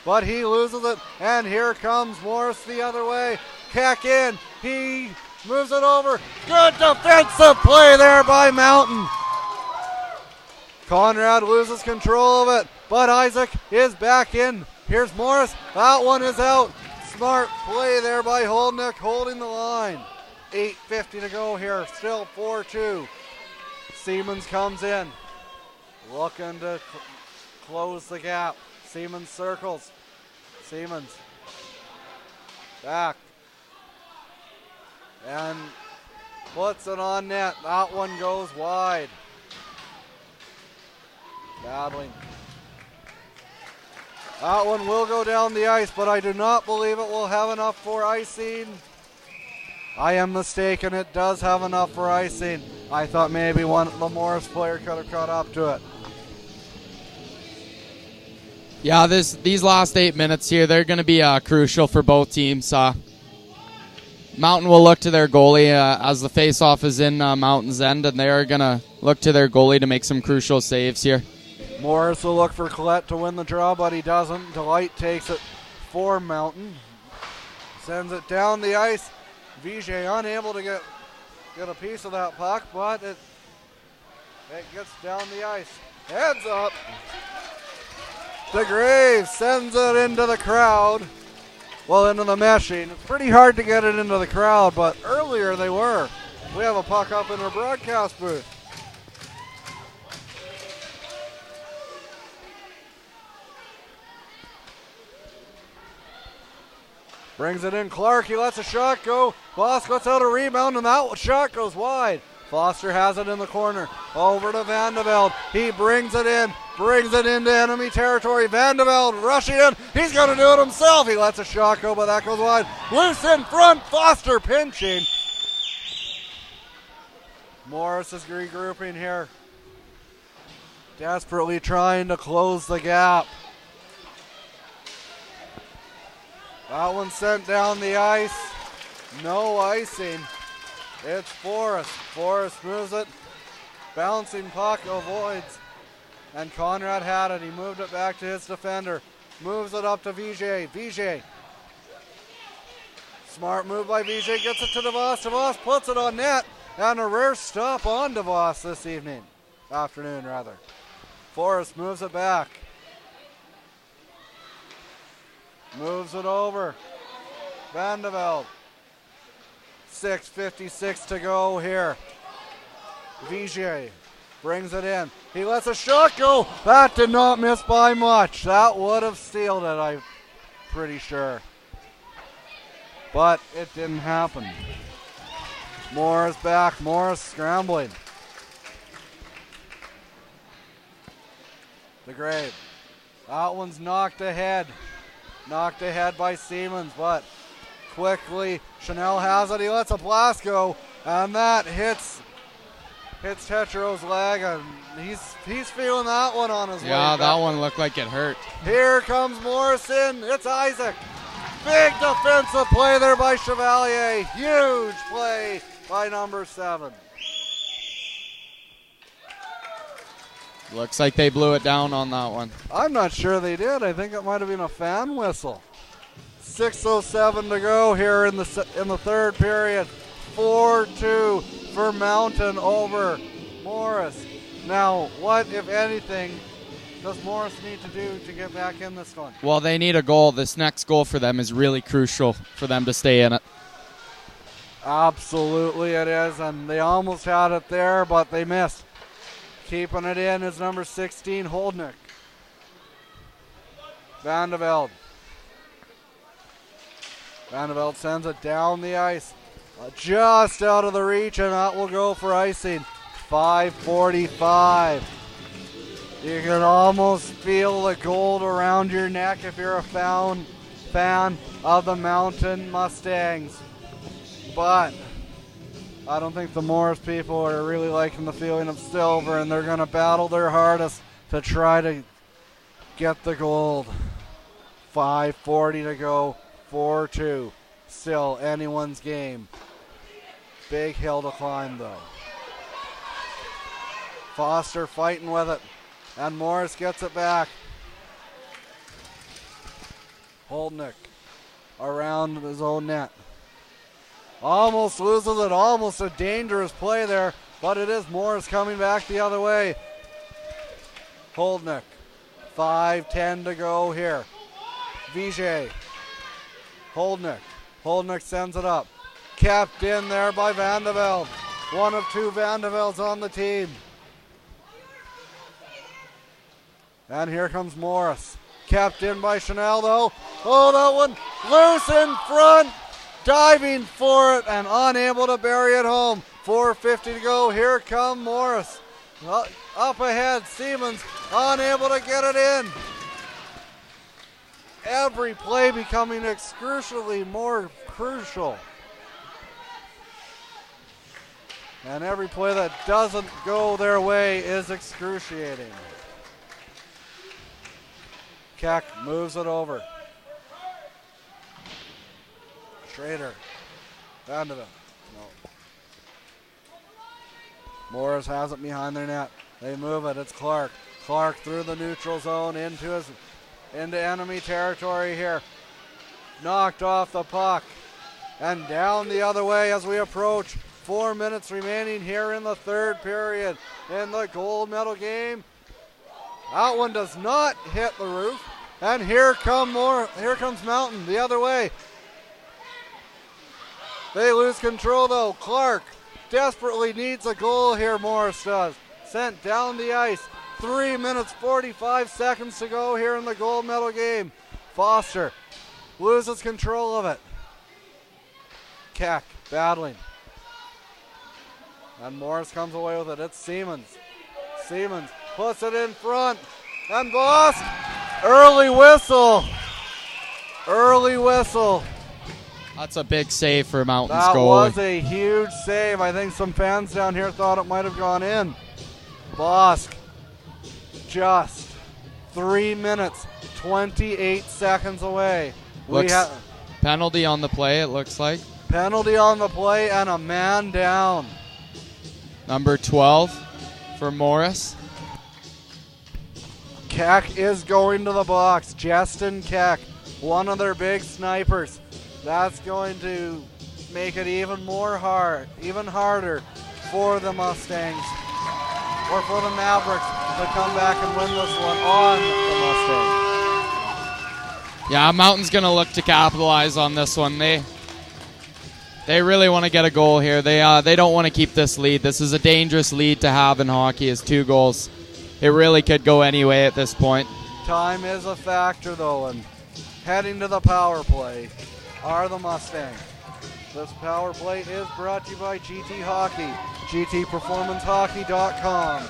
But he loses it. And here comes Morris the other way. Keck in. He moves it over. Good defensive play there by Mountain. Conrad loses control of it, but Isaac is back in. Here's Morris. That one is out. Smart play there by Holdnick, holding the line. 8:50 to go here. Still 4-2. Siemens comes in. Looking to close the gap. Siemens circles. Siemens. Back. And puts it on net. That one goes wide. Battling. That one will go down the ice, but I do not believe it will have enough for icing. I am mistaken. It does have enough for icing. I thought maybe the Morris player could have caught up to it. Yeah, these last 8 minutes here, they're going to be crucial for both teams. Mountain will look to their goalie as the face-off is in Mountain's end, and they are going to look to their goalie to make some crucial saves here. Morris will look for Collette to win the draw, but he doesn't. Delight takes it for Mountain. Sends it down the ice. Vijay unable to get a piece of that puck, but it gets down the ice. Heads up. DeGrave sends it into the crowd. Well, into the meshing. It's pretty hard to get it into the crowd, but earlier they were. We have a puck up in our broadcast booth. Brings it in. Clark, he lets a shot go. Bosk lets out a rebound, and that shot goes wide. Foster has it in the corner. Over to Vandeveld. He brings it in. Brings it into enemy territory. Vandeveld rushing in. He's going to do it himself. He lets a shot go, but that goes wide. Loose in front. Foster pinching. Morris is regrouping here. Desperately trying to close the gap. That one sent down the ice. No icing. It's Forrest. Forrest moves it. Bouncing puck avoids. And Conrad had it. He moved it back to his defender. Moves it up to Vijay. Vijay. Smart move by Vijay. Gets it to DeVos. DeVos puts it on net. And a rare stop on DeVos this evening. Afternoon, rather. Forrest moves it back. Moves it over. Vandeveld. 6:56 to go here. Vijay brings it in. He lets a shot go. That did not miss by much. That would have sealed it, I'm pretty sure. But it didn't happen. Morris back. Morris scrambling. DeGrave. That one's knocked ahead. Knocked ahead by Siemens, but quickly Chanel has it. He lets a blast go, and that hits Tetro's leg, and he's feeling that one on his way. Yeah, that one looked like it hurt. Here comes Morrison. It's Isaac. Big defensive play there by Chevalier. Huge play by number 7. Looks like they blew it down on that one. I'm not sure they did. I think it might have been a fan whistle. 6:07 to go here in the third period. 4-2 for Mountain over Morris. Now, what, if anything, does Morris need to do to get back in this one? Well, they need a goal. This next goal for them is really crucial for them to stay in it. Absolutely it is, and they almost had it there, but they missed. Keeping it in is number 16, Holdnick. Vandeveld. Vanderbilt sends it down the ice. Just out of the reach, and that will go for icing. 5:45. You can almost feel the gold around your neck if you're a fan of the Mountain Mustangs. But I don't think the Morris people are really liking the feeling of silver, and they're going to battle their hardest to try to get the gold. 5:40 to go, 4-2. Still anyone's game. Big hill to climb, though. Foster fighting with it, and Morris gets it back. Holdnick around his own net. Almost loses it, almost a dangerous play there, but it is Morris coming back the other way. Holdnick, 5:10 to go here. Vijay, Holdnick sends it up. Kept in there by Vandeveld. One of two Vandevelds on the team. And here comes Morris. Kept in by Chanel though. Oh, that one loose in front. Diving for it and unable to bury it home. 4:50 to go. Here come Morris. Up ahead, Siemens unable to get it in. Every play becoming excruciatingly more crucial. And every play that doesn't go their way is excruciating. Keck moves it over. Schrader. Vanderbilt. No. Morris has it behind their net. They move it. It's Clark. Clark through the neutral zone into enemy territory here. Knocked off the puck. And down the other way as we approach. 4 minutes remaining here in the third period in the gold medal game. That one does not hit the roof. And here comes Mountain the other way. They lose control though. Clark desperately needs a goal here, Morris does. Sent down the ice. 3 minutes 45 seconds to go here in the gold medal game. Foster loses control of it. Keck battling. And Morris comes away with it. It's Siemens. Siemens puts it in front. And Bosk. Early whistle. Early whistle. That's a big save for Mountain's That goalie. was a huge save. I think some fans down here thought it might have gone in. Bosk. Just 3 minutes, 28 seconds away. Penalty on the play, it looks like. Penalty on the play and a man down. Number 12 for Morris. Keck is going to the box. Justin Keck, one of their big snipers. That's going to make it even harder for the Mustangs, or for the Mavericks to come back and win this one on the Mustangs. Yeah, Mountain's going to look to capitalize on this one. They really want to get a goal here. They don't want to keep this lead. This is a dangerous lead to have in hockey, is 2 goals. It really could go any way at this point. Time is a factor, though, and heading to the power play are the Mustangs. This power play is brought to you by GT Hockey, gtperformancehockey.com.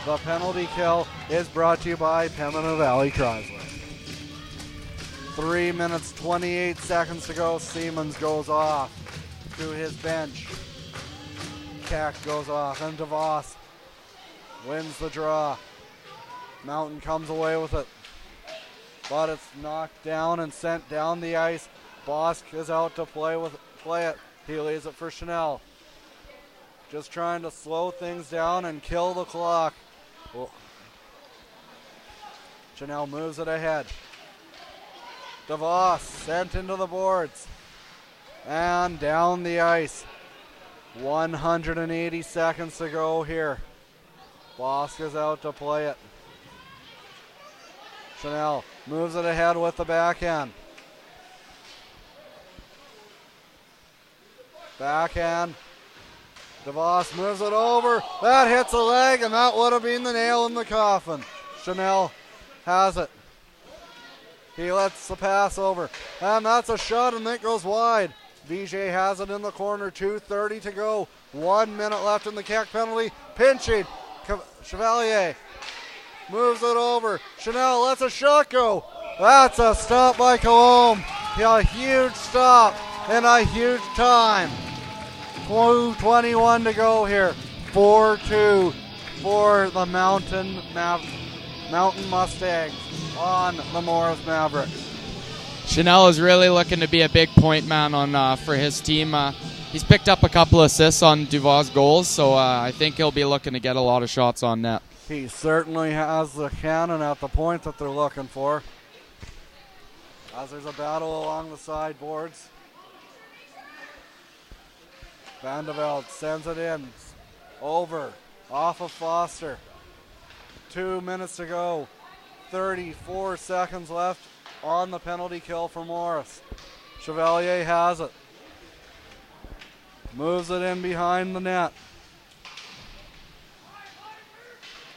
The penalty kill is brought to you by Pembina Valley Chrysler. 3 minutes, 28 seconds to go. Siemens goes off to his bench. Keck goes off, and DeVos wins the draw. Mountain comes away with it, but it's knocked down and sent down the ice. Bosk is out to play it. He leaves it for Chanel. Just trying to slow things down and kill the clock. Well, Chanel moves it ahead. DeVos sent into the boards. And down the ice. 180 seconds to go here. Bosk is out to play it. Chanel moves it ahead with the backhand. Backhand. DeVos moves it over. That hits a leg, and that would have been the nail in the coffin. Chanel has it. He lets the pass over. And that's a shot, and it goes wide. VJ has it in the corner. 2:30 to go. 1 minute left in the Keck penalty. Pinching. Chevalier moves it over. Chanel lets a shot go. That's a stop by Cologne. A huge stop and a huge time. 2:21 to go here. 4-2 for the Mountain Mustangs on the Morris Mavericks. Chanel is really looking to be a big point man on for his team. He's picked up a couple assists on Duval's goals, so I think he'll be looking to get a lot of shots on net. He certainly has the cannon at the point that they're looking for. As there's a battle along the sideboards. Vandeveld sends it in. Over. Off of Foster. 2 minutes to go. 34 seconds left on the penalty kill for Morris. Chevalier has it. Moves it in behind the net.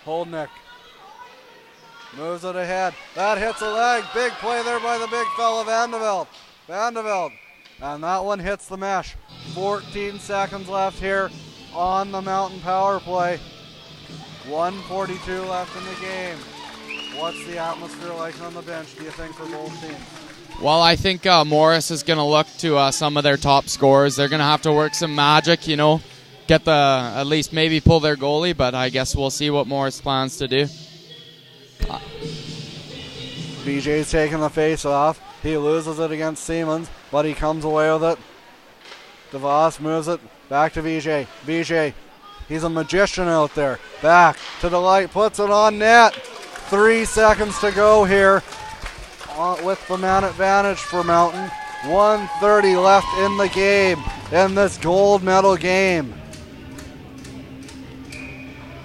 Holdnick moves it ahead. That hits a leg. Big play there by the big fella, Vandeveld. Vandeveld. And that one hits the mesh. 14 seconds left here on the Mountain power play. 1:42 left in the game. What's the atmosphere like on the bench, do you think, for both teams? Well, I think Morris is going to look to some of their top scorers. They're going to have to work some magic, get at least maybe pull their goalie, but I guess we'll see what Morris plans to do. BJ's taking the face off. He loses it against Siemens, but he comes away with it. DeVos moves it back to VJ. VJ, he's a magician out there. Back to Delight, puts it on net. 3 seconds to go here with the man advantage for Mountain. 1:30 left in the game, in this gold medal game.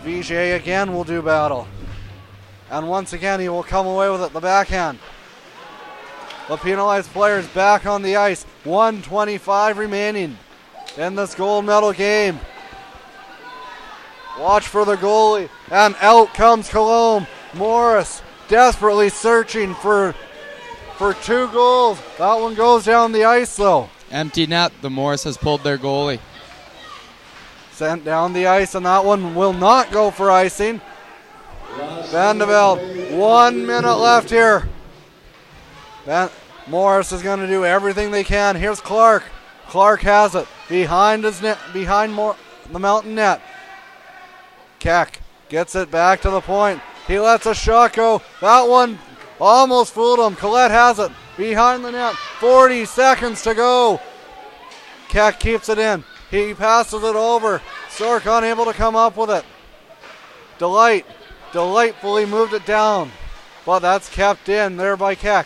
VJ again will do battle. And once again, he will come away with it, the backhand. The penalized players back on the ice. 1:25 remaining in this gold medal game. Watch for the goalie, and out comes Cologne. Morris desperately searching for 2 goals. That one goes down the ice, though. Empty net. The Morris has pulled their goalie. Sent down the ice, and that one will not go for icing. Vandeveld, 1 minute left here. Morris is going to do everything they can. Here's Clark. Clark has it behind his net, behind the Mountain net. Keck gets it back to the point. He lets a shot go. That one almost fooled him. Collette has it behind the net. 40 seconds to go. Keck keeps it in. He passes it over. Stork unable to come up with it. Delight delightfully moved it down, but that's kept in there by Keck.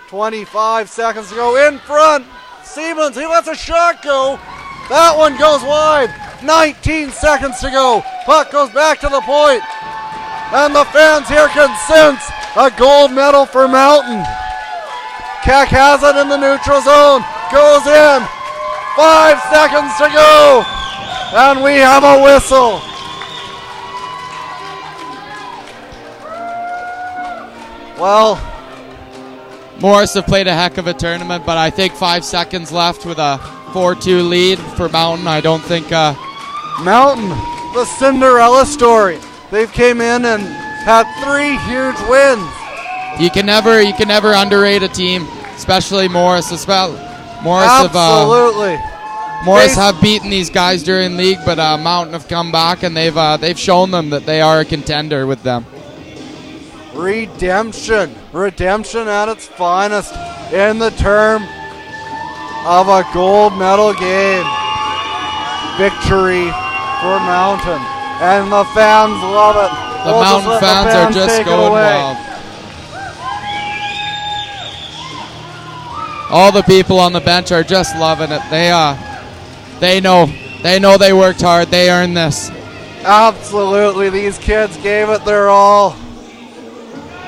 25 seconds to go. In front, Siemens, he lets a shot go. That one goes wide. 19 seconds to go. Puck goes back to the point. And the fans here can sense a gold medal for Mountain. Keck has it in the neutral zone. Goes in. 5 seconds to go. And we have a whistle. Well, Morris have played a heck of a tournament, but I think 5 seconds left with a 4-2 lead for Mountain. I don't think Mountain, the Cinderella story. They've came in and had 3 huge wins. You can never underrate a team, especially Morris. Absolutely. Morris have beaten these guys during league, but Mountain have come back and they've shown them that they are a contender with them. Redemption at its finest in the term of a gold medal game. Victory for Mountain, and the fans love it. The Mountain fans are just going wild. All the people on the bench are just loving it. They know they worked hard. They earned this. Absolutely, these kids gave it their all.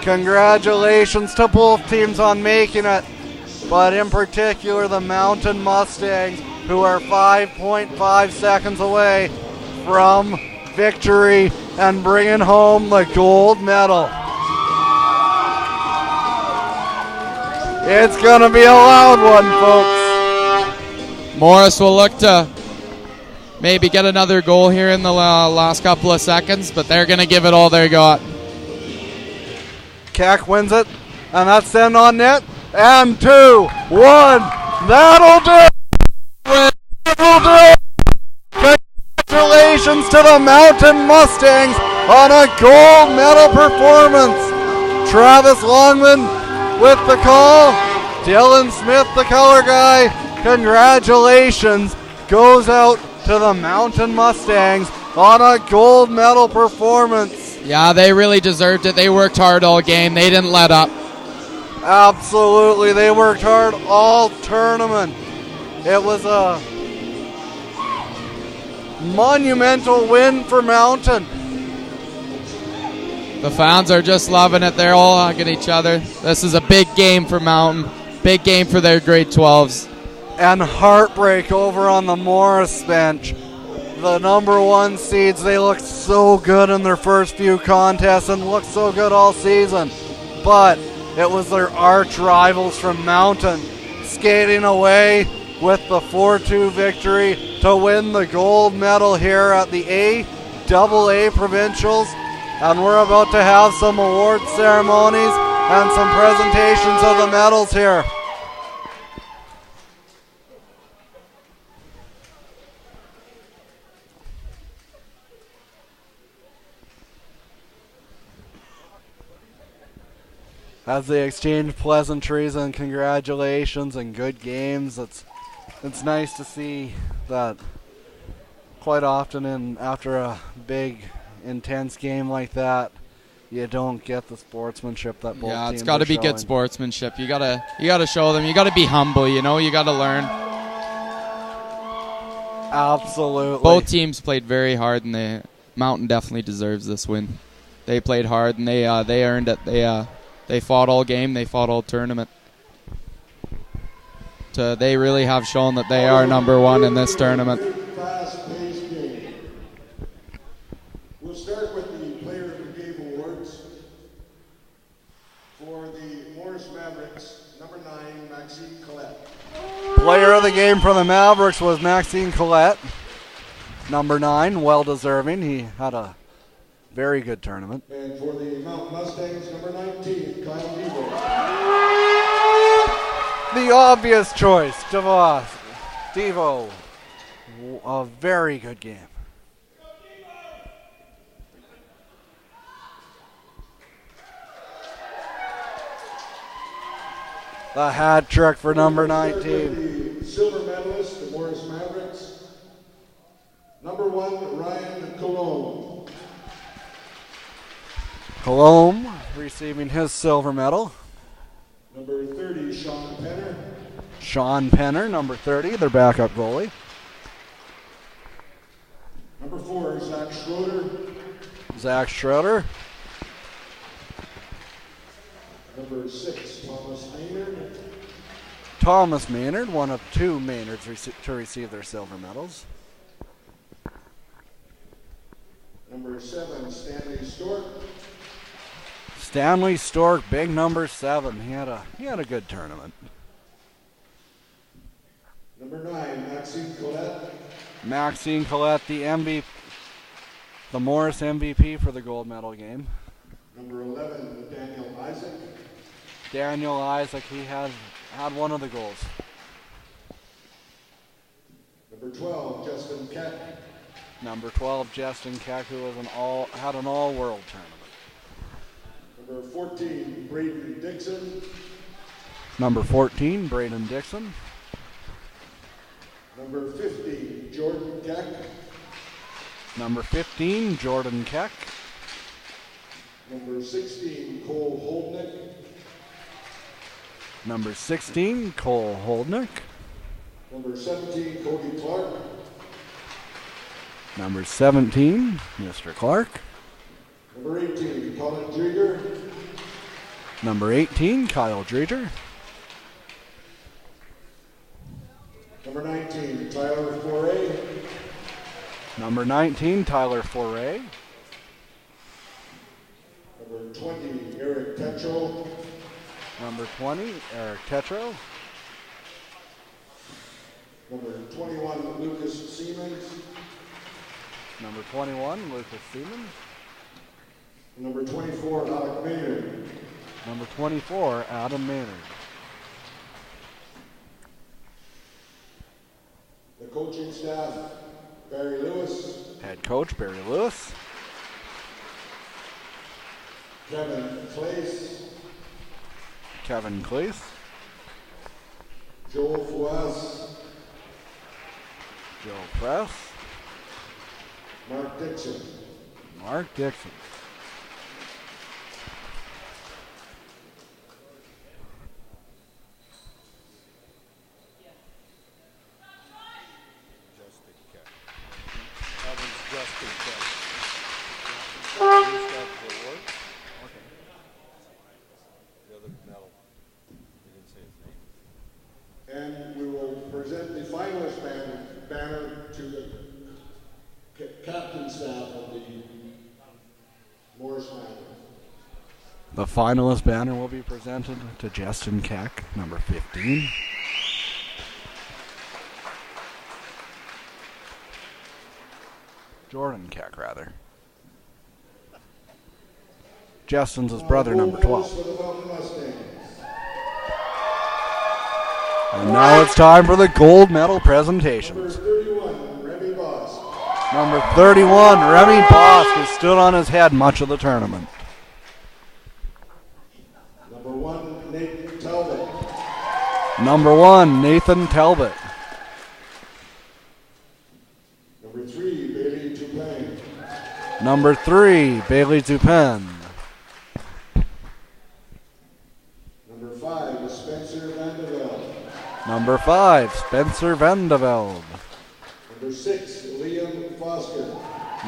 Congratulations to both teams on making it, but in particular the Mountain Mustangs, who are 5.5 seconds away from victory and bringing home the gold medal. It's going to be a loud one, folks. Morris will look to maybe get another goal here in the last couple of seconds, but they're going to give it all they got. Keck wins it, and that's sent on net. And 2-1. That'll do it. That'll do it. Congratulations to the Mountain Mustangs on a gold medal performance. Travis Longman with the call. Dylan Smith, the color guy. Congratulations goes out to the Mountain Mustangs on a gold medal performance. Yeah, they really deserved it. They worked hard all game. They didn't let up. Absolutely. They worked hard all tournament. It was a monumental win for Mountain. The fans are just loving it. They're all hugging each other. This is a big game for Mountain. Big game for their grade 12s. And heartbreak over on the Morris bench. The number 1 seeds, they looked so good in their first few contests and looked so good all season. But it was their arch rivals from Mountain skating away with the 4-2 victory to win the gold medal here at the AA Provincials. And we're about to have some award ceremonies and some presentations of the medals here. As they exchange pleasantries and congratulations and good games, it's nice to see that quite often after a big, intense game like that, you don't get the sportsmanship that both teams are showing. Yeah, it's got to be good sportsmanship. You gotta show them. You gotta be humble. You gotta learn. Absolutely. Both teams played very hard, and the Mountain definitely deserves this win. They played hard, and they earned it. They fought all game. They fought all tournament. They really have shown that they are number 1 in this tournament. Fast-paced game. We'll start with the Player of the Game awards. For the Morris Mavericks, number 9, Maxime Collette. Player of the game for the Mavericks was Maxime Collette. Number 9, well-deserving. He had a very good tournament. And for the Mountain Mustangs, number 19, Kyle Devo. The obvious choice, Devo. A very good game. The hat trick for number 19. The silver medalist, the Morris Mavericks. Number 1, Ryan Cologne. Cologne receiving his silver medal. Number 30, Sean Penner. Sean Penner, number 30, their backup goalie. Number 4, Zach Schroeder. Zach Schroeder. Number 6, Thomas Maynard. Thomas Maynard, one of 2 Maynards to receive their silver medals. Number 7, Stanley Stork. Stanley Stork, big number 7. He had a good tournament. Number 9, Maxime Collette. Maxime Collette, the Morris MVP for the gold medal game. Number 11, Daniel Isaac. Daniel Isaac, he had one of the goals. Number 12, Justin Keck. Number 12, Justin Keck, who was had an all-world tournament. Number 14, Braden Dixon. Number 14, Braden Dixon. Number 15, Jordan Keck. Number 15, Jordan Keck. Number 16, Cole Holdnick. Number 16, Cole Holdnick. Number 17, Cody Clark. Number 17, Mr. Clark. Number 18, Colin Drieger. Number 18, Kyle Drieger. Number 19, Tyler Foray. Number 19, Tyler Foray. Number 20, Eric Techo. Number 20, Eric Tetro. Number 21, Lucas Siemens. Number 21, Lucas Siemens. Number 24, Alec Maynard. Number 24, Adam Maynard. The coaching staff, Barry Lewis. Head coach, Barry Lewis. Kevin Clace. Kevin Clace. Joel Fuas. Joe Press. Mark Dixon. Mark Dixon. And we will present the finalist banner to the captain staff of the Morris Mavericks. The finalist banner will be presented to Justin Keck, number 15. Jordan Keck, rather. Justin's his brother, number 12. And now it's time for the gold medal presentations. Number 31, Remy Bosk, has stood on his head much of the tournament. Number 1, Nathan Talbot. Number 1, Nathan Talbot. Number 3, Bailey Dupin. Number 3, Bailey Dupin. Number 5, Spencer Vandeveld. Number 5, Spencer Vandeveld. Number 6, Liam Foster.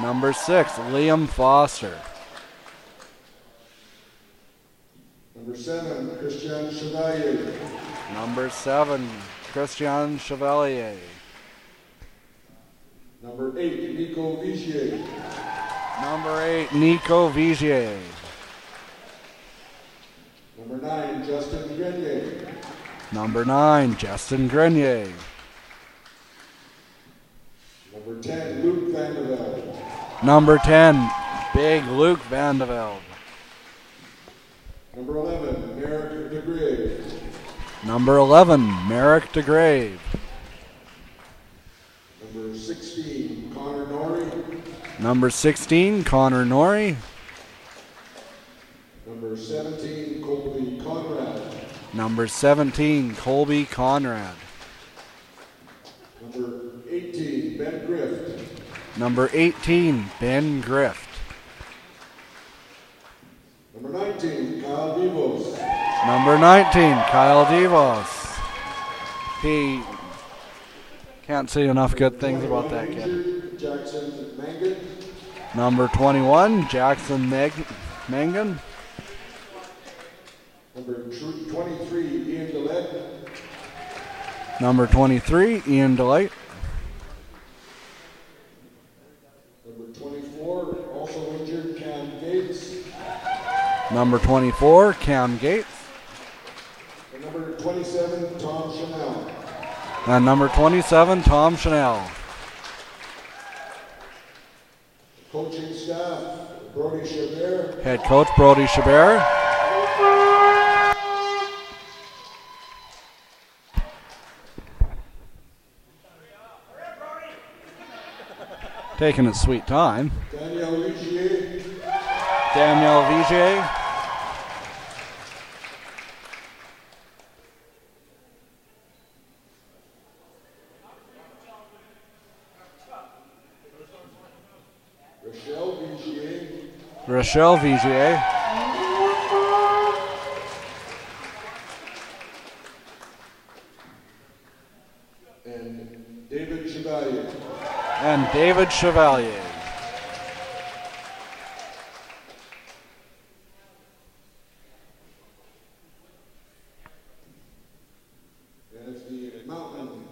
Number 6, Liam Foster. Number 7, Christian Chevalier. Number 7, Christian Chevalier. Number 8, Nico Vigier. Number 8, Nico Vigier. Number 9, Justin Grenier. Number 9, Justin Grenier. Number 10, Luke Vandeveld. Number 10, Big Luke Vandeveld. Number 11, Merrick DeGrave. Number 11, Merrick DeGrave. Number 16, Connor Norrie. Number 16, Connor Norrie. Number 17, Colby Conrad. Number 17, Colby Conrad. Number 18, Ben Grift. Number 18, Ben Grift. Number 19, Kyle Devos. Number 19, Kyle Devos. He can't say enough good things about that kid. Jackson Mangan. Number 21, Jackson Mangan. Number 23, Ian DeLette. Number 23, Ian DeLite. Number 24, also injured, Cam Gates. Number 24, Cam Gates. And number 27, Tom Chanel. And number 27, Tom Chanel. Coaching staff, Brody Chabert. Head coach, Brody Chabert. Taking his sweet time. Danielle Vigier. Danielle Vigier. Rochelle Vigier. Rochelle Vigier. And David Chevalier. And David Chevalier. And if the mountain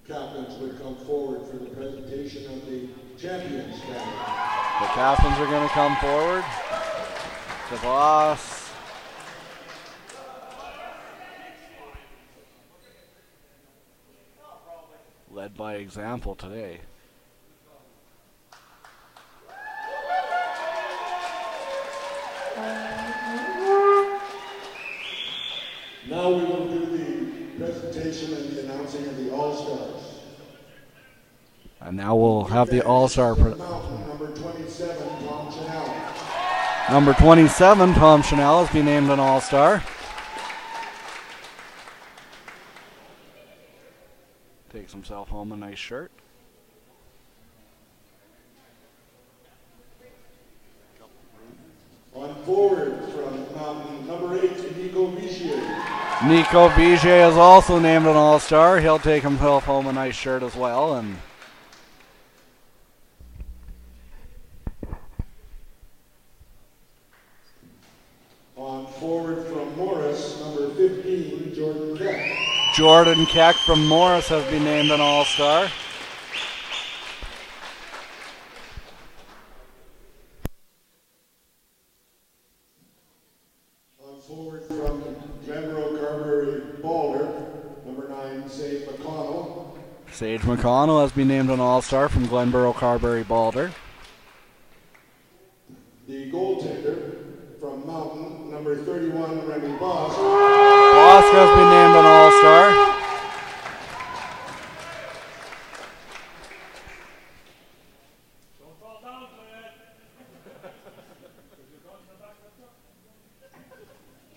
captains would come forward for the presentation of the champions banner. The captains are going to come forward. DeVos, led by example today. Now we will do the presentation and the announcing of the All-Stars. And now we'll have the All-Star. Number 27, Tom Chanel. Number 27, Tom Chanel, has been named an All-Star. Takes himself home a nice shirt. On forward from Mountain, number 8, Nico Vigier. Nico Vigier is also named an All-Star. He'll take himself home a nice shirt as well. And on forward from Morris, number 15, Jordan Keck. Jordan Keck from Morris has been named an All-Star. On forward from Glenborough Carberry Balder, number 9, Sage McConnell. Sage McConnell has been named an All-Star from Glenborough Carberry Balder. The goaltender from Mountain, number 31, Remy Bosk. Bosk has been named an All-Star.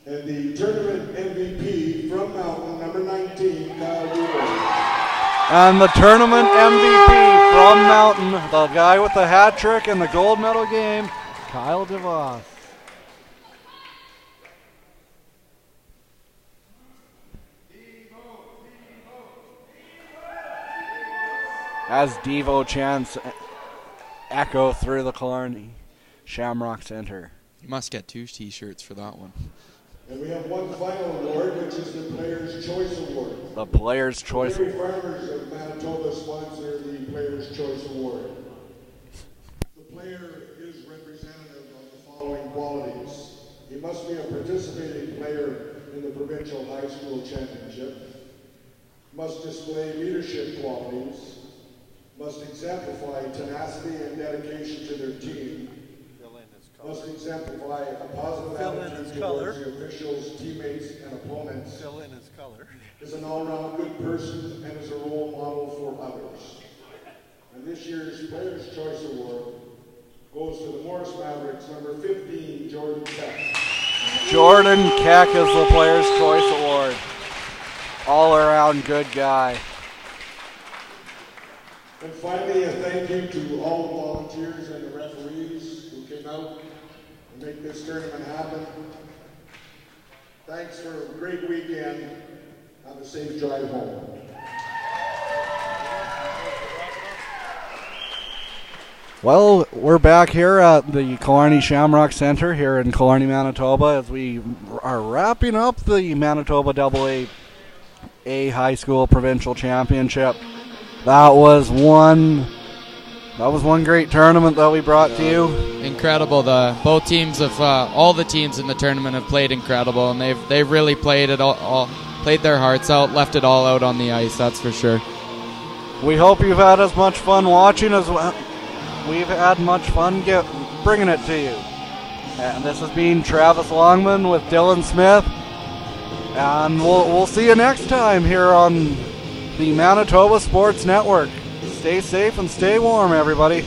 And the tournament MVP from Mountain, number 19, Kyle Dewar. And the tournament MVP from Mountain, the guy with the hat trick and the gold medal game, Kyle DeVos. As Devo chants echo through the Killarney Shamrock Center. You must get 2 t-shirts for that one. And we have one final award, which is the Players' Choice Award. The Players' Choice Dairy Award. Farmers of Manitoba sponsor the Players' Choice Award. The player is representative of the following qualities. He must be a participating player in the Provincial High School Championship, must display leadership qualities, must exemplify tenacity and dedication to their team, must exemplify a positive attitude towards the officials, teammates, and opponents. Fill in his color. Is an all-round good person and is a role model for others. And this year's Players' Choice Award goes to the Morris Mavericks, number 15, Jordan Keck. Jordan Keck is the Players' Choice Award. All-around good guy. And finally, a thank you to all the volunteers and the referees who came out and make this tournament happen. Thanks for a great weekend. Have a safe drive home. Well, we're back here at the Killarney Shamrock Center here in Killarney, Manitoba, as we are wrapping up the Manitoba AA High School Provincial Championship. That was one great tournament that we brought to you. Incredible. Both teams of all the teams in the tournament have played incredible, and they've really played it all played their hearts out, left it all out on the ice. That's for sure. We hope you've had as much fun watching as we've had much fun bringing it to you. And this has been Travis Longman with Dylan Smith, and we'll see you next time here on the Manitoba Sports Network. Stay safe and stay warm, everybody.